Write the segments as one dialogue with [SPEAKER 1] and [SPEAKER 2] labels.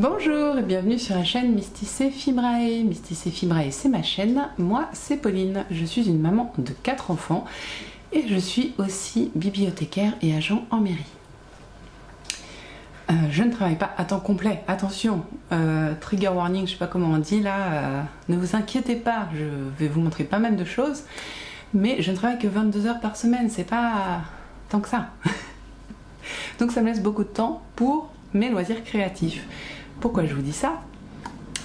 [SPEAKER 1] Bonjour et bienvenue sur la chaîne Mysticé Fibrae. Mysticé Fibrae, c'est ma chaîne. Moi, c'est Pauline. Je suis une maman de 4 enfants et je suis aussi bibliothécaire et agent en mairie. Je ne travaille pas à temps complet. Attention, trigger warning, je sais pas comment on dit là. Ne vous inquiétez pas, je vais vous montrer pas mal de choses. Mais je ne travaille que 22 heures par semaine, c'est pas tant que ça. Donc ça me laisse beaucoup de temps pour mes loisirs créatifs. Pourquoi je vous dis ça?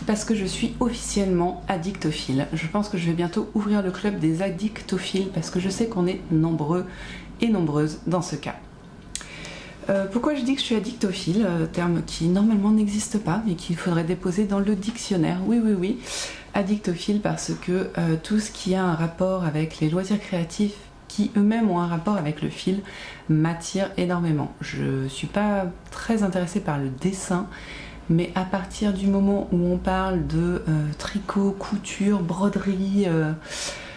[SPEAKER 1] Parce que je suis officiellement addictophile. Je pense que je vais bientôt ouvrir le club des addictophiles parce que je sais qu'on est nombreux et nombreuses dans ce cas. Pourquoi je dis que je suis addictophile, terme qui normalement n'existe pas mais qu'il faudrait déposer dans le dictionnaire. Oui, addictophile parce que tout ce qui a un rapport avec les loisirs créatifs qui eux-mêmes ont un rapport avec le fil m'attire énormément. Je suis pas très intéressée par le dessin, mais à partir du moment où on parle de tricot, couture, broderie,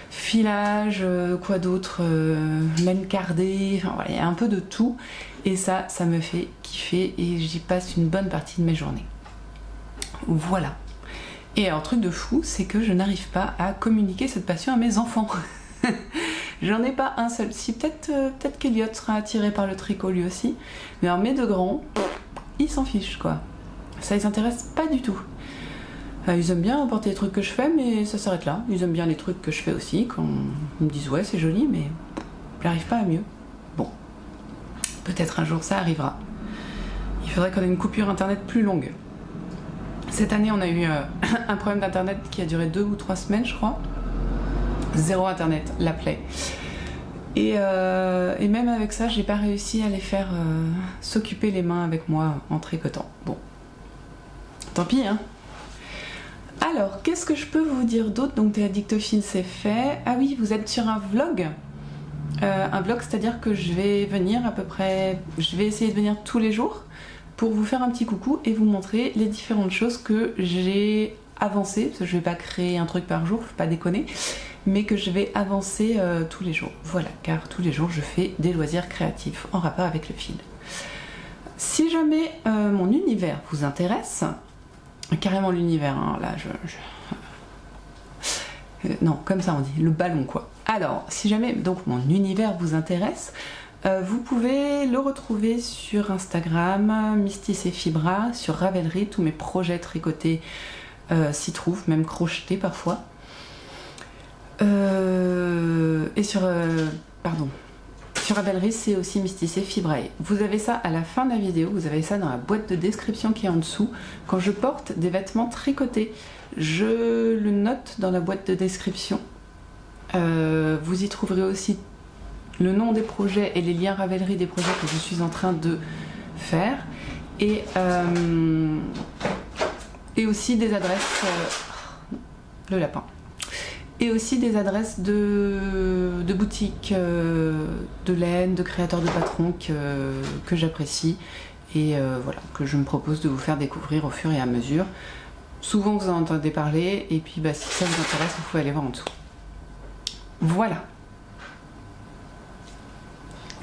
[SPEAKER 1] filage, quoi d'autre, laine cardée, enfin voilà, il y a un peu de tout et ça me fait kiffer et j'y passe une bonne partie de mes journées. Voilà. Et un truc de fou, c'est que je n'arrive pas à communiquer cette passion à mes enfants. J'en ai pas un seul. Si peut-être qu'Eliott sera attiré par le tricot lui aussi, mais alors mes deux grands, ils s'en fichent quoi. Ça les intéresse pas du tout. Ils aiment bien apporter les trucs que je fais, mais ça s'arrête là. Ils aiment bien les trucs que je fais aussi, quand ils me disent ouais c'est joli, mais j'arrive pas à mieux. Bon, peut-être un jour ça arrivera. Il faudrait qu'on ait une coupure internet plus longue. Cette année on a eu un problème d'internet qui a duré 2 ou 3 semaines je crois. Zéro internet, la plaie. Et même avec ça, j'ai pas réussi à les faire s'occuper les mains avec moi en tricotant. Bon, tant pis hein. Alors, qu'est-ce que je peux vous dire d'autre? Donc t'es addictophile, c'est fait. Ah oui, vous êtes sur un vlog. Un vlog, c'est-à-dire que je vais venir à peu près... Je vais essayer de venir tous les jours pour vous faire un petit coucou et vous montrer les différentes choses que j'ai avancées. Parce que je vais pas créer un truc par jour, faut pas déconner. Mais que je vais avancer tous les jours. Voilà, car tous les jours je fais des loisirs créatifs en rapport avec le fil. Si jamais mon univers vous intéresse, carrément l'univers, hein, là non, comme ça on dit, le ballon quoi. Alors, si jamais donc mon univers vous intéresse, vous pouvez le retrouver sur Instagram, Mysticé Fibra, sur Ravelry, tous mes projets tricotés s'y trouvent, même crochetés parfois. Et sur Ravelry, c'est aussi Mysticé Fibrae. Vous avez ça à la fin de la vidéo, vous avez ça dans la boîte de description qui est en dessous. Quand je porte des vêtements tricotés, je le note dans la boîte de description. Vous y trouverez aussi le nom des projets et les liens Ravelry des projets que je suis en train de faire. Et aussi des adresses... le lapin. Et aussi des adresses de boutiques de laine, de créateurs de patrons que j'apprécie et voilà, que je me propose de vous faire découvrir au fur et à mesure. Souvent vous en entendez parler et puis si ça vous intéresse, vous pouvez aller voir en dessous. Voilà.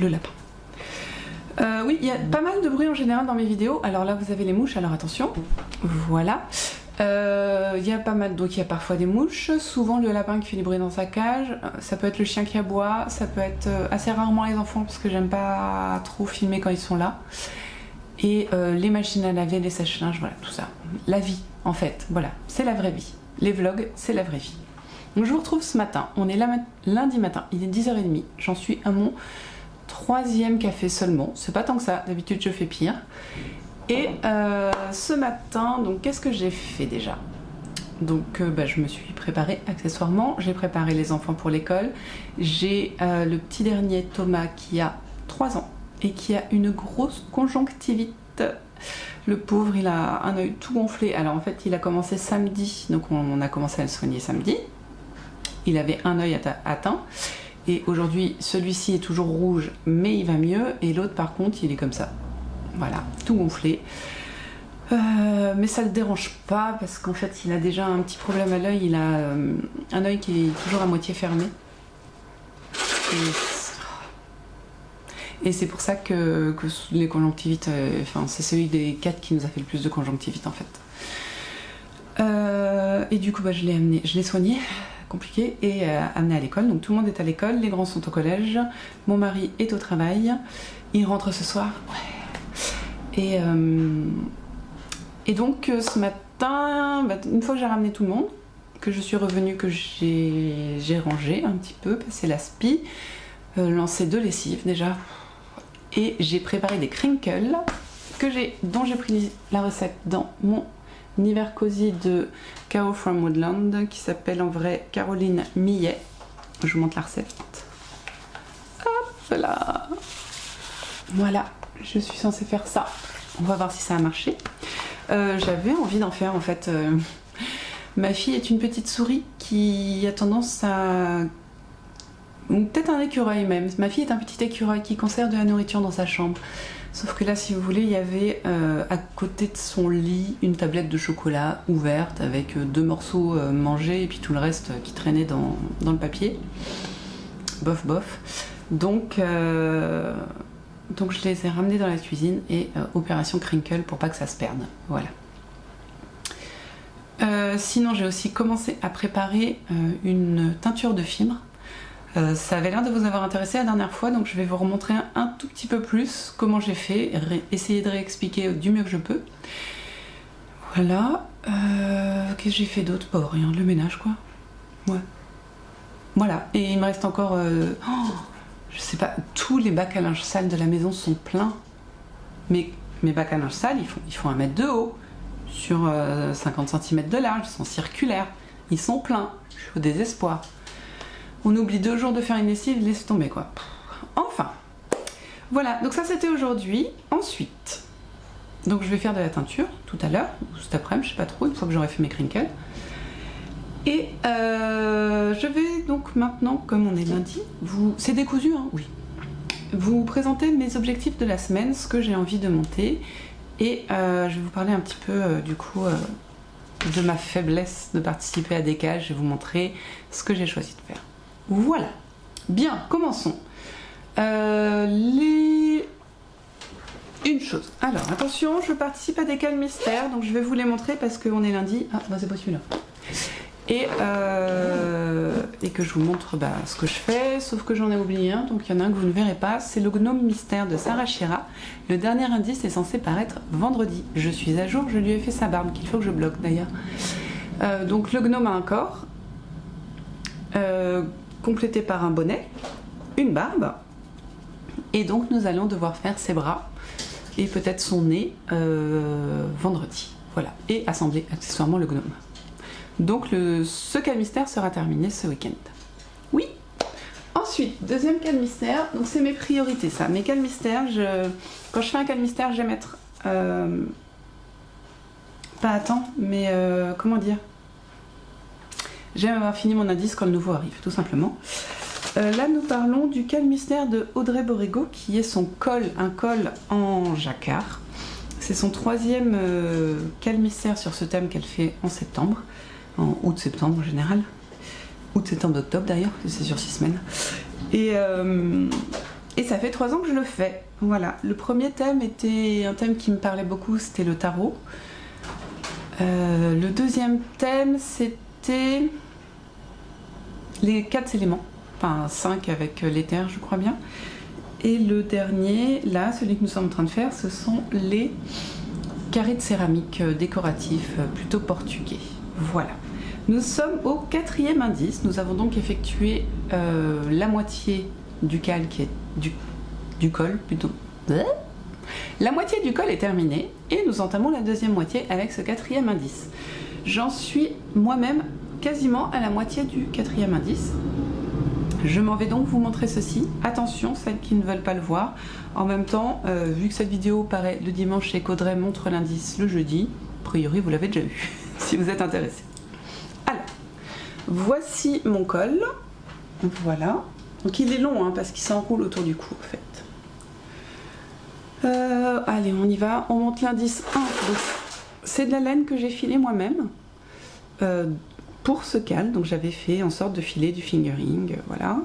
[SPEAKER 1] Le lapin. Oui, il y a pas mal de bruit en général dans mes vidéos. Alors là vous avez les mouches, alors attention. Voilà. Il y a pas mal, donc il y a parfois des mouches, souvent le lapin qui fait du bruit dans sa cage, ça peut être le chien qui aboie, ça peut être assez rarement les enfants parce que j'aime pas trop filmer quand ils sont là, et les machines à laver, les sèche-linges, voilà tout ça. La vie en fait, voilà, c'est la vraie vie. Les vlogs, c'est la vraie vie. Donc je vous retrouve ce matin, on est lundi matin, il est 10h30, j'en suis à mon 3e café seulement, c'est pas tant que ça, d'habitude je fais pire. Et ce matin, donc qu'est-ce que j'ai fait déjà? Donc je me suis préparée accessoirement, j'ai préparé les enfants pour l'école, j'ai le petit dernier Thomas qui a 3 ans et qui a une grosse conjonctivite. Le pauvre, il a un œil tout gonflé. Alors en fait, il a commencé samedi, donc on a commencé à le soigner samedi. Il avait un œil atteint et aujourd'hui, celui-ci est toujours rouge, mais il va mieux, et l'autre par contre, il est comme ça. Voilà, tout gonflé. Mais ça le dérange pas parce qu'en fait il a déjà un petit problème à l'œil, il a un œil qui est toujours à moitié fermé. Et c'est pour ça que les conjonctivites, enfin c'est celui des 4 qui nous a fait le plus de conjonctivites en fait. Et du coup bah, je l'ai soigné, compliqué, et amené à l'école. Donc tout le monde est à l'école, les grands sont au collège, mon mari est au travail, il rentre ce soir. Ouais. Et donc ce matin, bah, une fois que j'ai ramené tout le monde, que je suis revenue, que j'ai rangé un petit peu, passé l'aspi, lancé 2 lessives déjà, et j'ai préparé des crinkles dont j'ai pris la recette dans mon hiver cosy de Kao from Woodland qui s'appelle en vrai Caroline Millet. Je vous montre la recette. Hop là. Voilà, je suis censée faire ça. On va voir si ça a marché. J'avais envie d'en faire en fait. Ma fille est une petite souris qui a tendance à... peut-être un écureuil même. Ma fille est un petit écureuil qui conserve de la nourriture dans sa chambre. Sauf que là, si vous voulez, il y avait à côté de son lit une tablette de chocolat ouverte avec 2 morceaux mangés et puis tout le reste qui traînait dans le papier. Bof bof. Donc je les ai ramenés dans la cuisine et opération crinkle pour pas que ça se perde. Voilà. Sinon, j'ai aussi commencé à préparer une teinture de fibres. Ça avait l'air de vous avoir intéressé la dernière fois, donc je vais vous remontrer un tout petit peu plus comment j'ai fait, essayer de réexpliquer du mieux que je peux. Voilà. Qu'est-ce que j'ai fait d'autre? Pas rien, le ménage quoi. Ouais. Voilà. Et il me reste encore... je sais pas, tous les bacs à linge sale de la maison sont pleins. Mais mes bacs à linge sale, ils font 1 mètre de haut, sur 50 cm de large, ils sont circulaires, ils sont pleins. Je suis au désespoir. On oublie 2 jours de faire une lessive, laisse tomber quoi. Enfin, voilà, donc ça c'était aujourd'hui. Ensuite, donc je vais faire de la teinture tout à l'heure, ou cet après-midi, je sais pas trop, une fois que j'aurai fait mes crinkles. Et je vais donc maintenant, comme on est lundi, c'est décousu, hein, oui, vous présenter mes objectifs de la semaine, ce que j'ai envie de monter. Et je vais vous parler un petit peu du coup de ma faiblesse de participer à des cages. Je vais vous montrer ce que j'ai choisi de faire. Voilà. Bien, commençons. Une chose. Alors, attention, je participe à des cales mystères, donc je vais vous les montrer parce qu'on est lundi. Ah, bah c'est pas celui-là. Et que je vous montre ce que je fais, sauf que j'en ai oublié un, donc il y en a un que vous ne verrez pas. C'est le gnome mystère de Sarah Shira. Le dernier indice est censé paraître vendredi. Je suis à jour, je lui ai fait sa barbe, qu'il faut que je bloque d'ailleurs. Donc le gnome a un corps, complété par un bonnet, une barbe, et donc nous allons devoir faire ses bras et peut-être son nez vendredi. Voilà, et assembler accessoirement le gnome. Donc ce cas mystère sera terminé ce week-end. Oui. Ensuite, deuxième cas mystère, donc c'est mes priorités ça. Mes cas mystères, quand je fais un cas mystère, j'aime être pas à temps, mais comment dire, j'aime avoir fini mon indice quand le nouveau arrive, tout simplement. Là, nous parlons du cas mystère de Audrey Borrego, qui est son col, un col en jacquard. C'est son 3e cas mystère sur ce thème qu'elle fait en septembre, en août-septembre en général. Août-septembre-octobre d'ailleurs, c'est sur 6 semaines. Et ça fait 3 ans que je le fais. Voilà. Le premier thème était un thème qui me parlait beaucoup, c'était le tarot. Le deuxième thème, c'était les 4 éléments. Enfin 5 avec l'éther, je crois bien. Et le dernier, là, celui que nous sommes en train de faire, ce sont les carrés de céramique décoratifs, plutôt portugais. Voilà. Nous sommes au 4e indice. Nous avons donc effectué la moitié du cal, qui est du col plutôt. La moitié du col est terminée et nous entamons la deuxième moitié avec ce 4e indice. J'en suis moi-même quasiment à la moitié du 4e indice. Je m'en vais donc vous montrer ceci. Attention, celles qui ne veulent pas le voir. En même temps, vu que cette vidéo paraît le dimanche et qu'Audrey montre l'indice le jeudi, a priori vous l'avez déjà vu, si vous êtes intéressé. Alors, voici mon col. Voilà. Donc il est long, hein, parce qu'il s'enroule autour du cou, en fait. Allez, on y va. On monte l'indice 1. C'est de la laine que j'ai filée moi-même. Pour ce cal, donc j'avais fait en sorte de filer du fingering, voilà.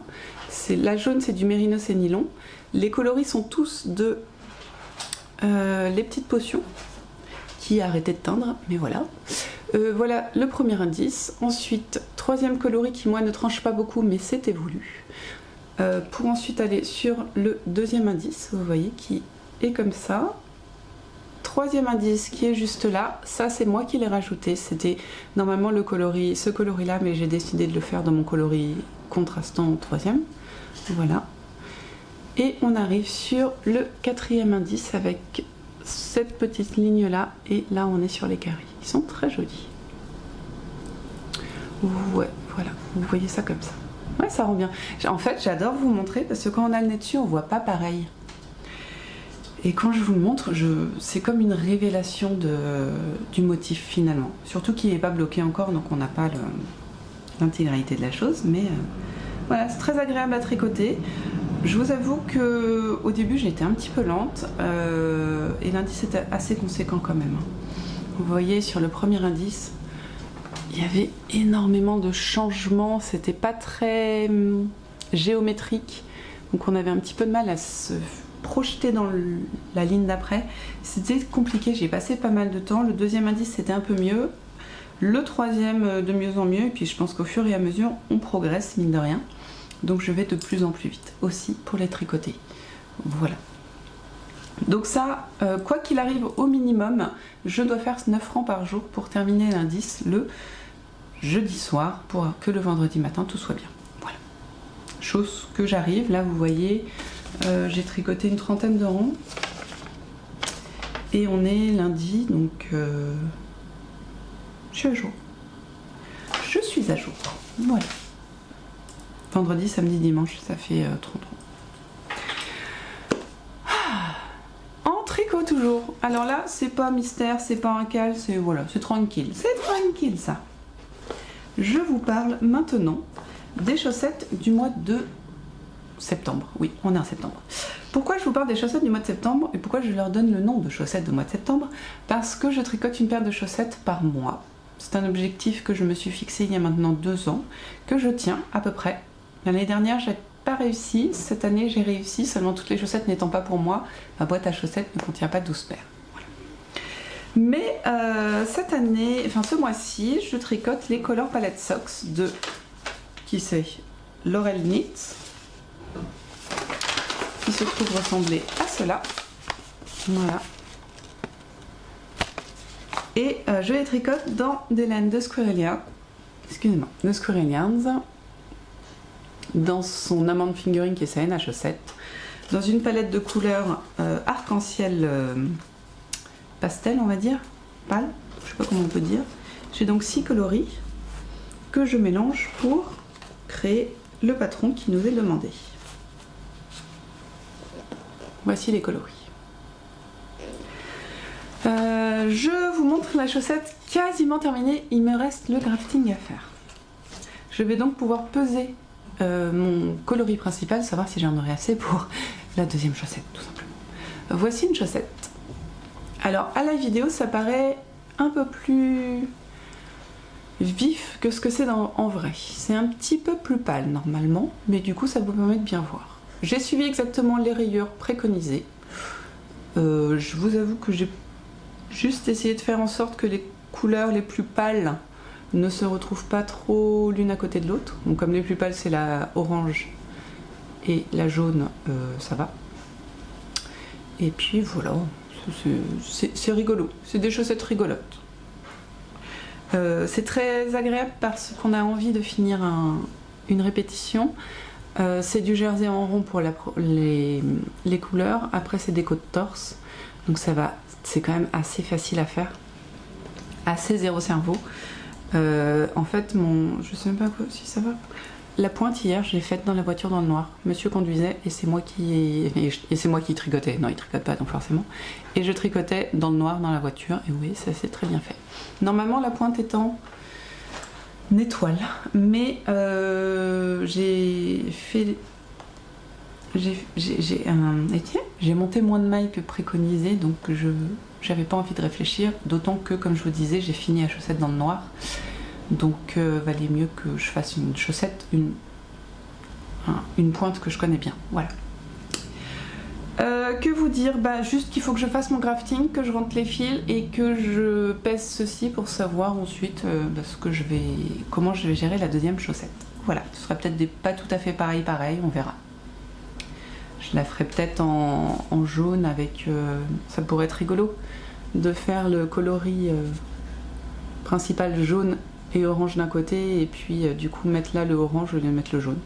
[SPEAKER 1] La jaune, c'est du Mérinos et Nylon. Les coloris sont tous de les petites potions qui a arrêté de teindre, mais voilà. Voilà le premier indice. Ensuite, troisième coloris qui moi ne tranche pas beaucoup, mais c'était voulu. Pour ensuite aller sur le deuxième indice, vous voyez, qui est comme ça. Troisième indice qui est juste là, ça c'est moi qui l'ai rajouté, c'était normalement ce coloris là, mais j'ai décidé de le faire dans mon coloris contrastant au troisième. Voilà. Et on arrive sur le quatrième indice avec cette petite ligne là, et là on est sur les carrés. Ils sont très jolis. Ouais, voilà, vous voyez ça comme ça. Ouais, ça rend bien. En fait, j'adore vous montrer parce que quand on a le nez dessus, on voit pas pareil. Et quand je vous le montre, c'est comme une révélation du motif finalement. Surtout qu'il n'est pas bloqué encore, donc on n'a pas l'intégralité de la chose. Mais voilà, c'est très agréable à tricoter. Je vous avoue qu'au début, j'étais un petit peu lente. Et l'indice était assez conséquent quand même. Vous voyez, sur le premier indice, il y avait énormément de changements. C'était pas très géométrique. Donc on avait un petit peu de mal à se projeter dans la ligne d'après. C'était compliqué, j'ai passé pas mal de temps. Le deuxième indice c'était un peu mieux, le troisième de mieux en mieux, et puis je pense qu'au fur et à mesure on progresse mine de rien, donc je vais de plus en plus vite aussi pour les tricoter. Voilà, donc ça quoi qu'il arrive, au minimum je dois faire 9 francs par jour pour terminer l'indice le jeudi soir, pour que le vendredi matin tout soit bien. Voilà, chose que j'arrive. Là vous voyez, j'ai tricoté une trentaine de ronds et on est lundi, donc je suis à jour. Je suis à jour. Voilà. Vendredi, samedi, dimanche, ça fait 30 ronds. En tricot toujours. Alors là, c'est pas mystère, c'est pas un cal, c'est voilà, c'est tranquille. C'est tranquille ça. Je vous parle maintenant des chaussettes du mois de septembre. Oui, on est en septembre. Pourquoi je vous parle des chaussettes du mois de septembre et pourquoi je leur donne le nom de chaussettes du mois de septembre? Parce que je tricote une paire de chaussettes par mois. C'est un objectif que je me suis fixé il y a maintenant 2 ans, que je tiens à peu près. L'année dernière, j'ai pas réussi. Cette année, j'ai réussi, seulement toutes les chaussettes n'étant pas pour moi. Ma boîte à chaussettes ne contient pas 12 paires. Voilà. Mais cette année, enfin ce mois-ci, je tricote les Color Palette Socks de, qui c'est, Laurel Knits, qui se trouve ressembler à cela. Voilà. Et je les tricote dans des laines de Squirrelia, excusez-moi, de Squirrelians, dans son amande fingering qui est sa laine à chaussettes, dans une palette de couleurs arc-en-ciel pastel, on va dire, pâle, je sais pas comment on peut dire. J'ai donc 6 coloris que je mélange pour créer le patron qui nous est demandé. Voici les coloris. Je vous montre la chaussette quasiment terminée, il me reste le grafting à faire. Je vais donc pouvoir peser mon coloris principal, savoir si j'en aurai assez pour la deuxième chaussette tout simplement. Voici une chaussette. Alors à la vidéo ça paraît un peu plus vif que ce que c'est en vrai. C'est un petit peu plus pâle normalement, mais du coup ça vous permet de bien voir. J'ai suivi exactement les rayures préconisées. Je vous avoue que j'ai juste essayé de faire en sorte que les couleurs les plus pâles ne se retrouvent pas trop l'une à côté de l'autre. Donc comme les plus pâles c'est la orange et la jaune, ça va. Et puis voilà, c'est rigolo. C'est des chaussettes rigolotes. C'est très agréable parce qu'on a envie de finir une répétition. C'est du jersey en rond pour les couleurs. Après c'est des côtes torse. Donc ça va, c'est quand même assez facile à faire. Assez zéro cerveau. En fait, je sais même pas si ça va. La pointe hier, je l'ai faite dans la voiture dans le noir. Monsieur conduisait et c'est moi qui tricotais. Non, il tricote pas donc forcément. Et je tricotais dans le noir dans la voiture. Et oui, ça s'est très bien fait. Normalement, la pointe est en étoile, mais j'ai monté moins de mailles que préconisé, donc j'avais pas envie de réfléchir, d'autant que comme je vous disais j'ai fini la chaussette dans le noir, donc valait mieux que je fasse une chaussette, une pointe que je connais bien. Voilà. Que vous dire? Juste qu'il faut que je fasse mon grafting, que je rentre les fils et que je pèse ceci pour savoir ensuite comment je vais gérer la deuxième chaussette. Voilà, ce sera peut-être pas tout à fait pareil, on verra. Je la ferai peut-être en jaune avec... ça pourrait être rigolo de faire le coloris principal jaune et orange d'un côté et puis du coup mettre là le orange au lieu de mettre le jaune.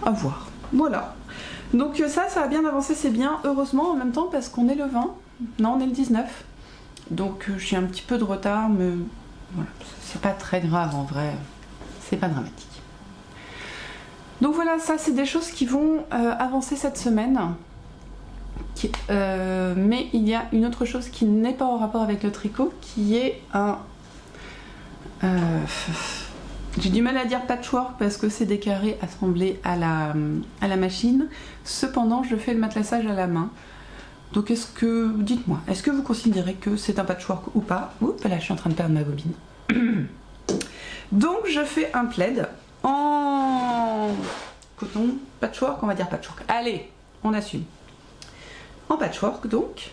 [SPEAKER 1] À voir. Voilà. Donc ça a bien avancé, c'est bien, heureusement en même temps parce qu'on est le 20, non on est le 19, donc j'ai un petit peu de retard, mais voilà, c'est pas très grave en vrai, c'est pas dramatique. Donc voilà, ça c'est des choses qui vont avancer cette semaine, mais il y a une autre chose qui n'est pas en rapport avec le tricot, qui est un... j'ai du mal à dire patchwork parce que c'est des carrés assemblés à la machine. Cependant, je fais le matelassage à la main. Donc dites-moi, est-ce que vous considérez que c'est un patchwork ou pas? Oups, là je suis en train de perdre ma bobine. Donc je fais un plaid en coton patchwork, on va dire patchwork. Allez, on assume. En patchwork donc.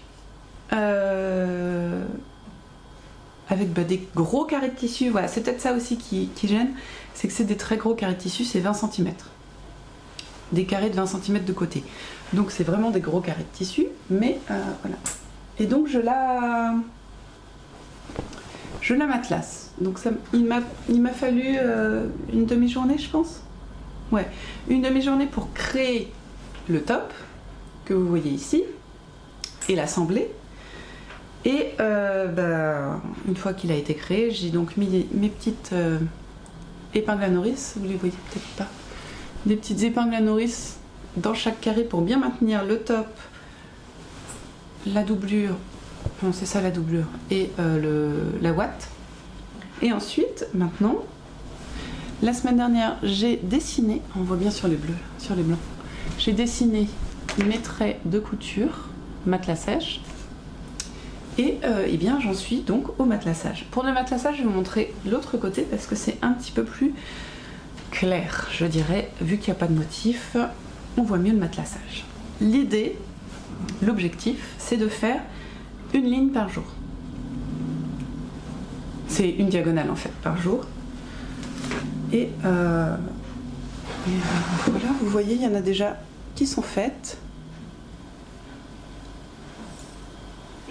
[SPEAKER 1] Avec des gros carrés de tissu, voilà, c'est peut-être ça aussi qui gêne, c'est que c'est des très gros carrés de tissu, c'est 20 cm. Des carrés de 20 cm de côté. Donc c'est vraiment des gros carrés de tissu, mais voilà. Et donc je la matelasse. Donc il m'a fallu une demi-journée, je pense. Ouais, une demi-journée pour créer le top, que vous voyez ici, et l'assembler. Et une fois qu'il a été créé, j'ai donc mis mes petites épingles à nourrice, vous les voyez peut-être pas, des petites épingles à nourrice dans chaque carré pour bien maintenir le top, la doublure, non c'est ça la doublure, et la ouate. Et ensuite, maintenant, la semaine dernière, j'ai dessiné, on voit bien sur les bleus, sur les blancs, j'ai dessiné mes traits de couture, matelassage. Et eh bien j'en suis donc au matelassage. Pour le matelassage, je vais vous montrer l'autre côté parce que c'est un petit peu plus clair, je dirais, vu qu'il n'y a pas de motif, on voit mieux le matelassage. L'idée, l'objectif, c'est de faire une ligne par jour. C'est une diagonale en fait par jour. Et voilà, vous voyez, il y en a déjà qui sont faites.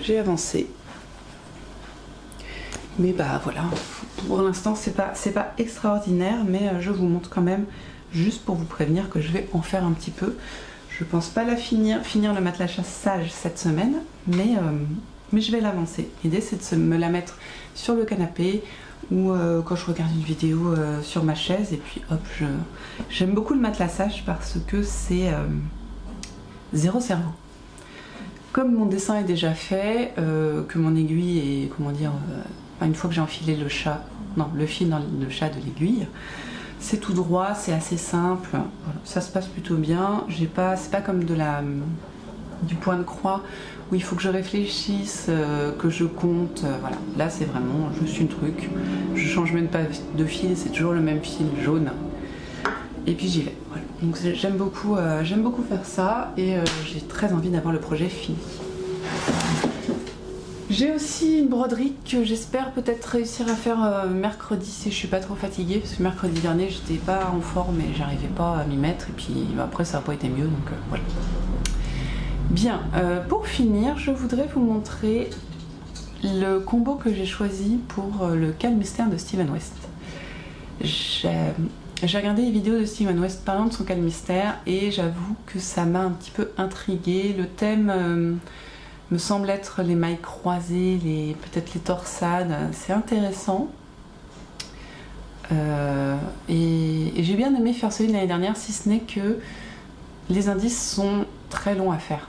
[SPEAKER 1] J'ai avancé, mais voilà, pour l'instant c'est pas extraordinaire, mais je vous montre quand même juste pour vous prévenir que je vais en faire un petit peu. Je pense pas finir le matelassage cette semaine, mais je vais l'avancer. L'idée c'est de me la mettre sur le canapé ou quand je regarde une vidéo sur ma chaise, et puis hop, j'aime beaucoup le matelassage parce que c'est zéro cerveau. Comme mon dessin est déjà fait, que mon aiguille est, une fois que j'ai enfilé le fil dans le chat de l'aiguille, c'est tout droit, c'est assez simple, voilà, ça se passe plutôt bien. C'est pas comme du point de croix où il faut que je réfléchisse, que je compte, voilà. Là c'est vraiment juste une truc, je change même pas de fil, c'est toujours le même fil jaune, et puis j'y vais. Voilà. Donc j'aime beaucoup faire ça, et j'ai très envie d'avoir le projet fini. J'ai aussi une broderie que j'espère peut-être réussir à faire mercredi si je suis pas trop fatiguée, parce que mercredi dernier j'étais pas en forme et j'arrivais pas à m'y mettre, et puis après ça n'a pas été mieux, donc voilà. Bien, pour finir, je voudrais vous montrer le combo que j'ai choisi pour le Cal Mystère de Steven West. J'ai regardé les vidéos de Steven West parlant de son Cal Mystère et j'avoue que ça m'a un petit peu intriguée. Le thème me semble être les mailles croisées, peut-être les torsades, c'est intéressant. Et j'ai bien aimé faire celui de l'année dernière, si ce n'est que les indices sont très longs à faire.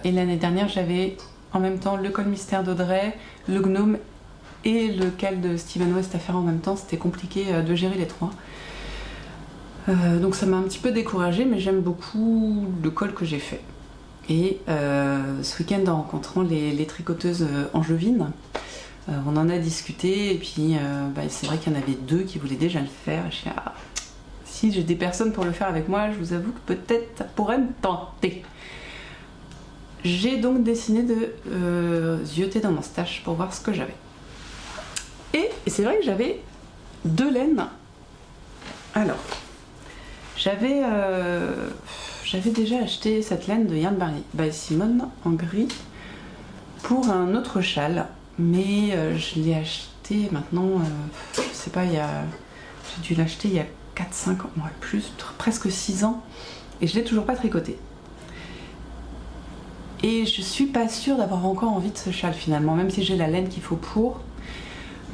[SPEAKER 1] Et l'année dernière, j'avais en même temps le Col Mystère d'Audrey, le Gnome et le Cal de Steven West à faire en même temps. C'était compliqué de gérer les trois. Donc ça m'a un petit peu découragée, mais j'aime beaucoup le col que j'ai fait. Et ce week-end, en rencontrant les tricoteuses angevines, on en a discuté, et puis c'est vrai qu'il y en avait deux qui voulaient déjà le faire. Et je suis si j'ai des personnes pour le faire avec moi, je vous avoue que peut-être ça pourrait me tenter. J'ai donc décidé de zioter dans mon stash pour voir ce que j'avais. Et c'est vrai que j'avais 2 laines. Alors, j'avais déjà acheté cette laine de Yarn by Simone en gris pour un autre châle, mais je l'ai acheté maintenant, je sais pas, j'ai dû l'acheter il y a 4-5 ans, ouais, plus, presque 6 ans, et je l'ai toujours pas tricoté. Et je suis pas sûre d'avoir encore envie de ce châle finalement, même si j'ai la laine qu'il faut pour.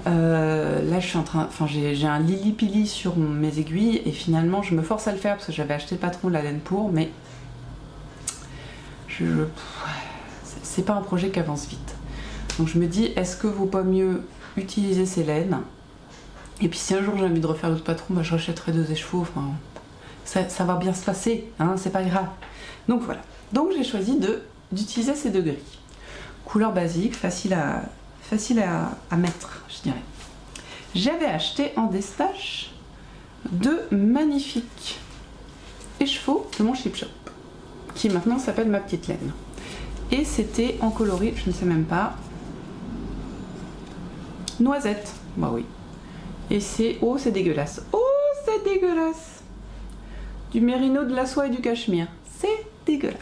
[SPEAKER 1] Là je suis en train, enfin j'ai un lili-pili sur mes aiguilles et finalement je me force à le faire parce que j'avais acheté le patron de la laine pour, mais c'est pas un projet qui avance vite. Donc je me dis, est-ce que vaut pas mieux utiliser ces laines, et puis si un jour j'ai envie de refaire l'autre patron, bah, je rachèterai 2 écheveaux, enfin ça va bien se passer, hein, c'est pas grave. Donc voilà, donc j'ai choisi d'utiliser ces 2 gris. Couleur basique, facile à mettre, je dirais. J'avais acheté en déstache 2 magnifiques écheveaux de mon Chip Shop, qui maintenant s'appelle Ma Petite Laine. Et c'était en coloris, je ne sais même pas, noisette, bah oui. Et c'est, oh c'est dégueulasse, oh c'est dégueulasse. Du mérino, de la soie et du cachemire, c'est dégueulasse.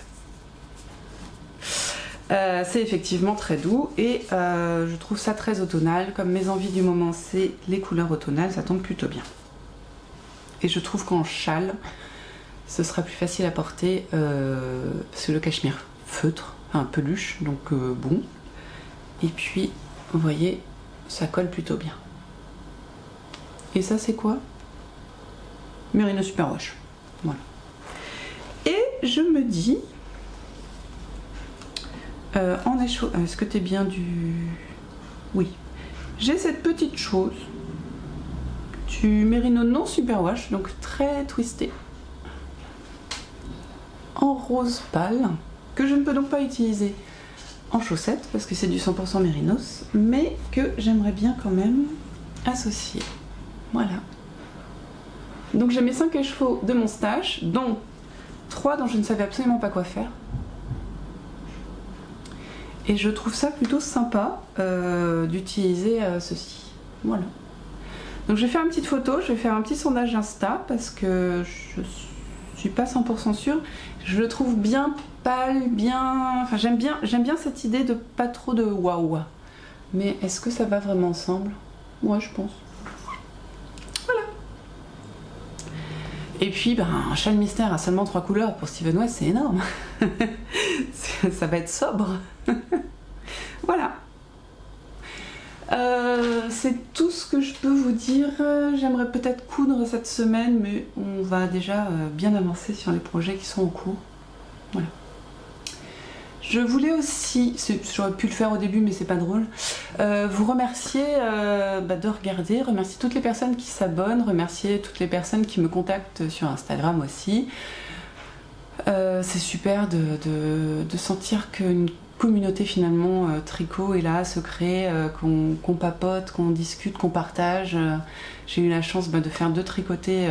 [SPEAKER 1] C'est effectivement très doux et je trouve ça très automnal. Comme mes envies du moment c'est les couleurs automnales, ça tombe plutôt bien. Et je trouve qu'en châle, ce sera plus facile à porter parce que le cachemire feutre, enfin peluche, donc bon. Et puis, vous voyez, ça colle plutôt bien. Et ça c'est quoi? Merino Superwash. Voilà. Et je me dis... en écheveau, est-ce que t'es bien du... Oui. J'ai cette petite chose du Merino non Superwash, donc très twisté, en rose pâle, que je ne peux donc pas utiliser en chaussettes, parce que c'est du 100% Mérinos, mais que j'aimerais bien quand même associer. Voilà. Donc j'ai mes 5 écheveaux de mon stash, dont 3 dont je ne savais absolument pas quoi faire. Et je trouve ça plutôt sympa d'utiliser ceci. Voilà. Donc je vais faire une petite photo, je vais faire un petit sondage Insta parce que je suis pas 100% sûre. Je le trouve bien pâle, bien... Enfin j'aime bien cette idée de pas trop de waouh. Mais est-ce que ça va vraiment ensemble? Moi je pense. Voilà. Et puis ben, un châle mystère à seulement 3 couleurs pour Steven West, c'est énorme. Ça va être sobre. Voilà. C'est tout ce que je peux vous dire. J'aimerais peut-être coudre cette semaine, mais on va déjà bien avancer sur les projets qui sont en cours. Voilà. Je voulais aussi, j'aurais pu le faire au début mais c'est pas drôle, vous remercier de regarder, remercier toutes les personnes qui s'abonnent, remercier toutes les personnes qui me contactent sur Instagram aussi. C'est super de sentir qu'une communauté finalement tricot est là, se crée, qu'on papote, qu'on discute, qu'on partage. J'ai eu la chance de faire 2 tricotés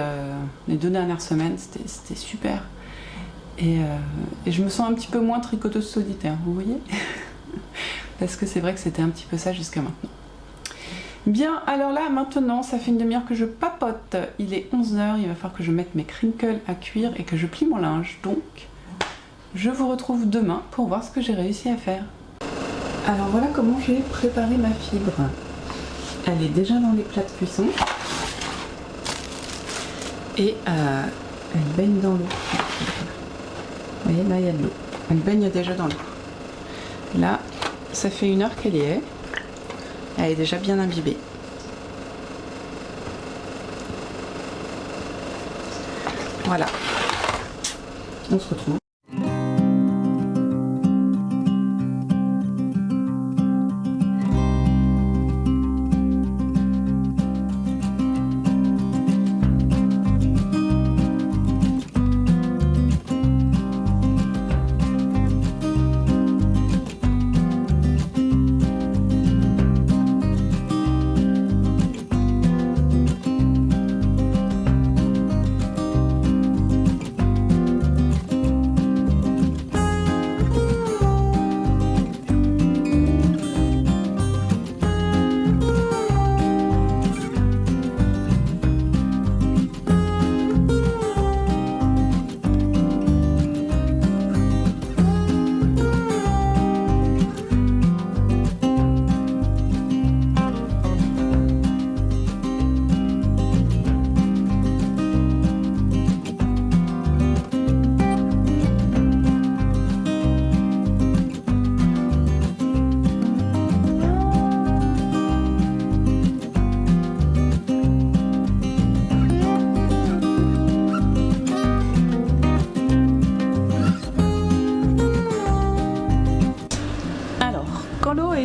[SPEAKER 1] les 2 dernières semaines, c'était super. Et je me sens un petit peu moins tricoteuse solitaire, vous voyez. Parce que c'est vrai que c'était un petit peu ça jusqu'à maintenant. Bien, alors là, maintenant, ça fait une demi-heure que je papote. Il est 11h, il va falloir que je mette mes crinkles à cuire et que je plie mon linge. Donc, je vous retrouve demain pour voir ce que j'ai réussi à faire. Alors voilà comment j'ai préparé ma fibre. Elle est déjà dans les plats de cuisson. Et elle baigne dans l'eau. Vous voyez, là, il y a de l'eau. Elle baigne déjà dans l'eau. Là, ça fait 1 heure qu'elle y est. Elle est déjà bien imbibée. Voilà. On se retrouve.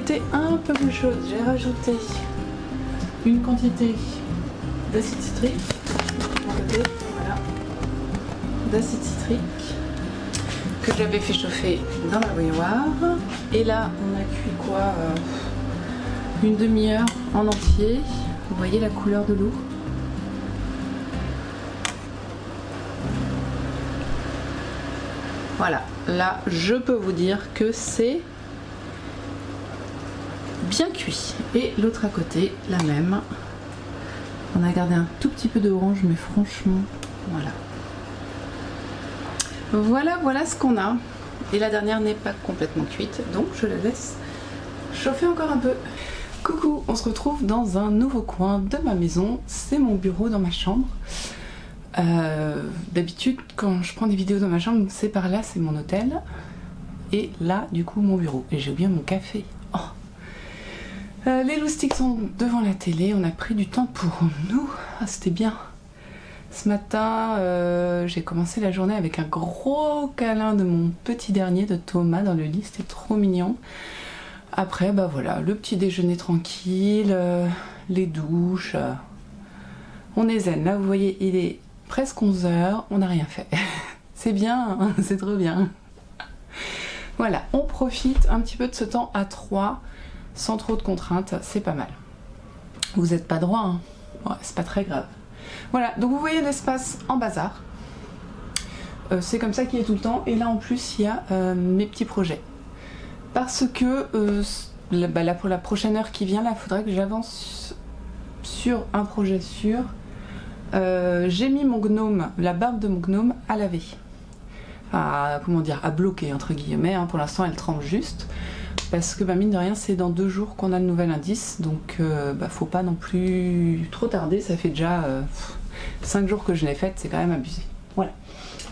[SPEAKER 1] rajouté un peu de choses. J'ai rajouté une quantité d'acide citrique. Voilà. D'acide citrique que j'avais fait chauffer dans la bouilloire. Et là, on a cuit quoi une demi-heure en entier. Vous voyez la couleur de l'eau? Voilà, là je peux vous dire que c'est bien cuit. Et l'autre à côté, la même. On a gardé un tout petit peu d'orange, mais franchement, voilà. Voilà ce qu'on a. Et la dernière n'est pas complètement cuite, donc je la laisse chauffer encore un peu. Coucou, on se retrouve dans un nouveau coin de ma maison. C'est mon bureau dans ma chambre. D'habitude, quand je prends des vidéos dans ma chambre, c'est par là, c'est mon hôtel. Et là, du coup, mon bureau. Et j'ai oublié mon café. Oh. Les loustiques sont devant la télé. On a pris du temps pour nous. Ah, c'était bien. Ce matin, j'ai commencé la journée avec un gros câlin de mon petit dernier de Thomas dans le lit. C'était trop mignon. Après, bah voilà, le petit déjeuner tranquille, les douches. On est zen. Là, vous voyez, il est presque 11h, on n'a rien fait. C'est bien, hein, c'est trop bien. Voilà, on profite un petit peu de ce temps à 3, sans trop de contraintes, c'est pas mal. Vous n'êtes pas droit, hein. Ouais, c'est pas très grave. Voilà, donc vous voyez l'espace en bazar. C'est comme ça qu'il est tout le temps. Et là en plus, il y a mes petits projets. Parce que là, pour la prochaine heure qui vient, là, il faudrait que j'avance sur un projet sûr. J'ai mis mon gnome, la barbe de mon gnome, à laver. À, comment dire, à bloquer entre guillemets, hein. Pour l'instant elle trempe juste. Parce que bah, mine de rien c'est dans 2 jours qu'on a le nouvel indice. Donc bah, faut pas non plus trop tarder. Ça fait déjà 5 jours que je l'ai faite, c'est quand même abusé. Voilà.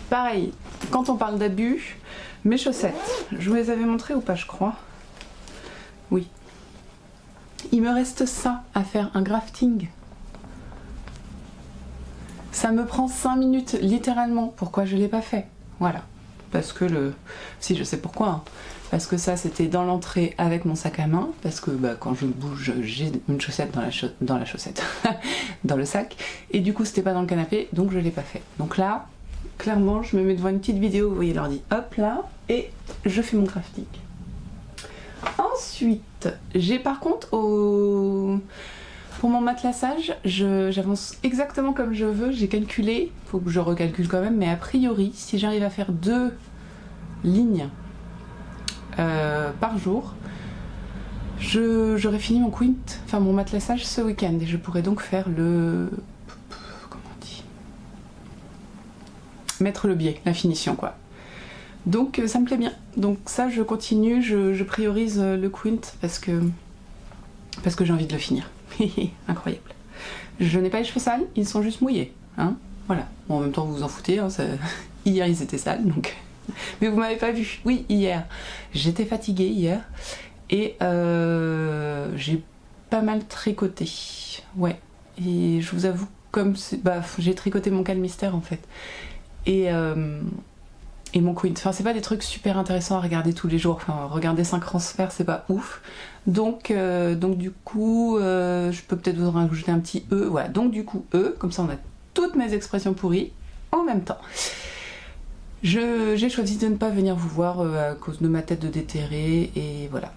[SPEAKER 1] Pareil, quand on parle d'abus, mes chaussettes, je vous les avais montrées ou pas je crois. Oui. Il me reste ça à faire, un grafting. Ça me prend 5 minutes, littéralement. Pourquoi je ne l'ai pas fait? Voilà. Parce que Si, je sais pourquoi. Hein. Parce que ça, c'était dans l'entrée avec mon sac à main. Parce que bah, quand je bouge, j'ai une chaussette dans la chaussette. Dans le sac. Et du coup, c'était pas dans le canapé, donc je ne l'ai pas fait. Donc là, clairement, je me mets devant une petite vidéo, vous voyez l'ordi. Hop là, et je fais mon graphique. Ensuite, j'ai par contre pour mon matelassage, j'avance exactement comme je veux, j'ai calculé, faut que je recalcule quand même, mais a priori, si j'arrive à faire 2 lignes par jour, j'aurai fini mon quint, enfin mon matelassage ce week-end, et je pourrais donc faire comment on dit, mettre le biais, la finition quoi. Donc ça me plaît bien, donc ça je continue, je priorise le quint parce que j'ai envie de le finir. Incroyable. Je n'ai pas les cheveux sales, ils sont juste mouillés. Hein, voilà. Bon, en même temps, vous vous en foutez. Hein, hier, ils étaient sales, donc. Mais vous m'avez pas vu. Oui, hier. J'étais fatiguée hier. Et j'ai pas mal tricoté. Ouais. Et je vous avoue, j'ai tricoté mon calmistère en fait. Et mon quint. Enfin, c'est pas des trucs super intéressants à regarder tous les jours. Enfin, regarder 5 transferts, c'est pas ouf. Donc du coup, je peux peut-être vous rajouter un petit E. Voilà, donc du coup, E, comme ça on a toutes mes expressions pourries en même temps. J'ai choisi de ne pas venir vous voir à cause de ma tête de déterré, et voilà.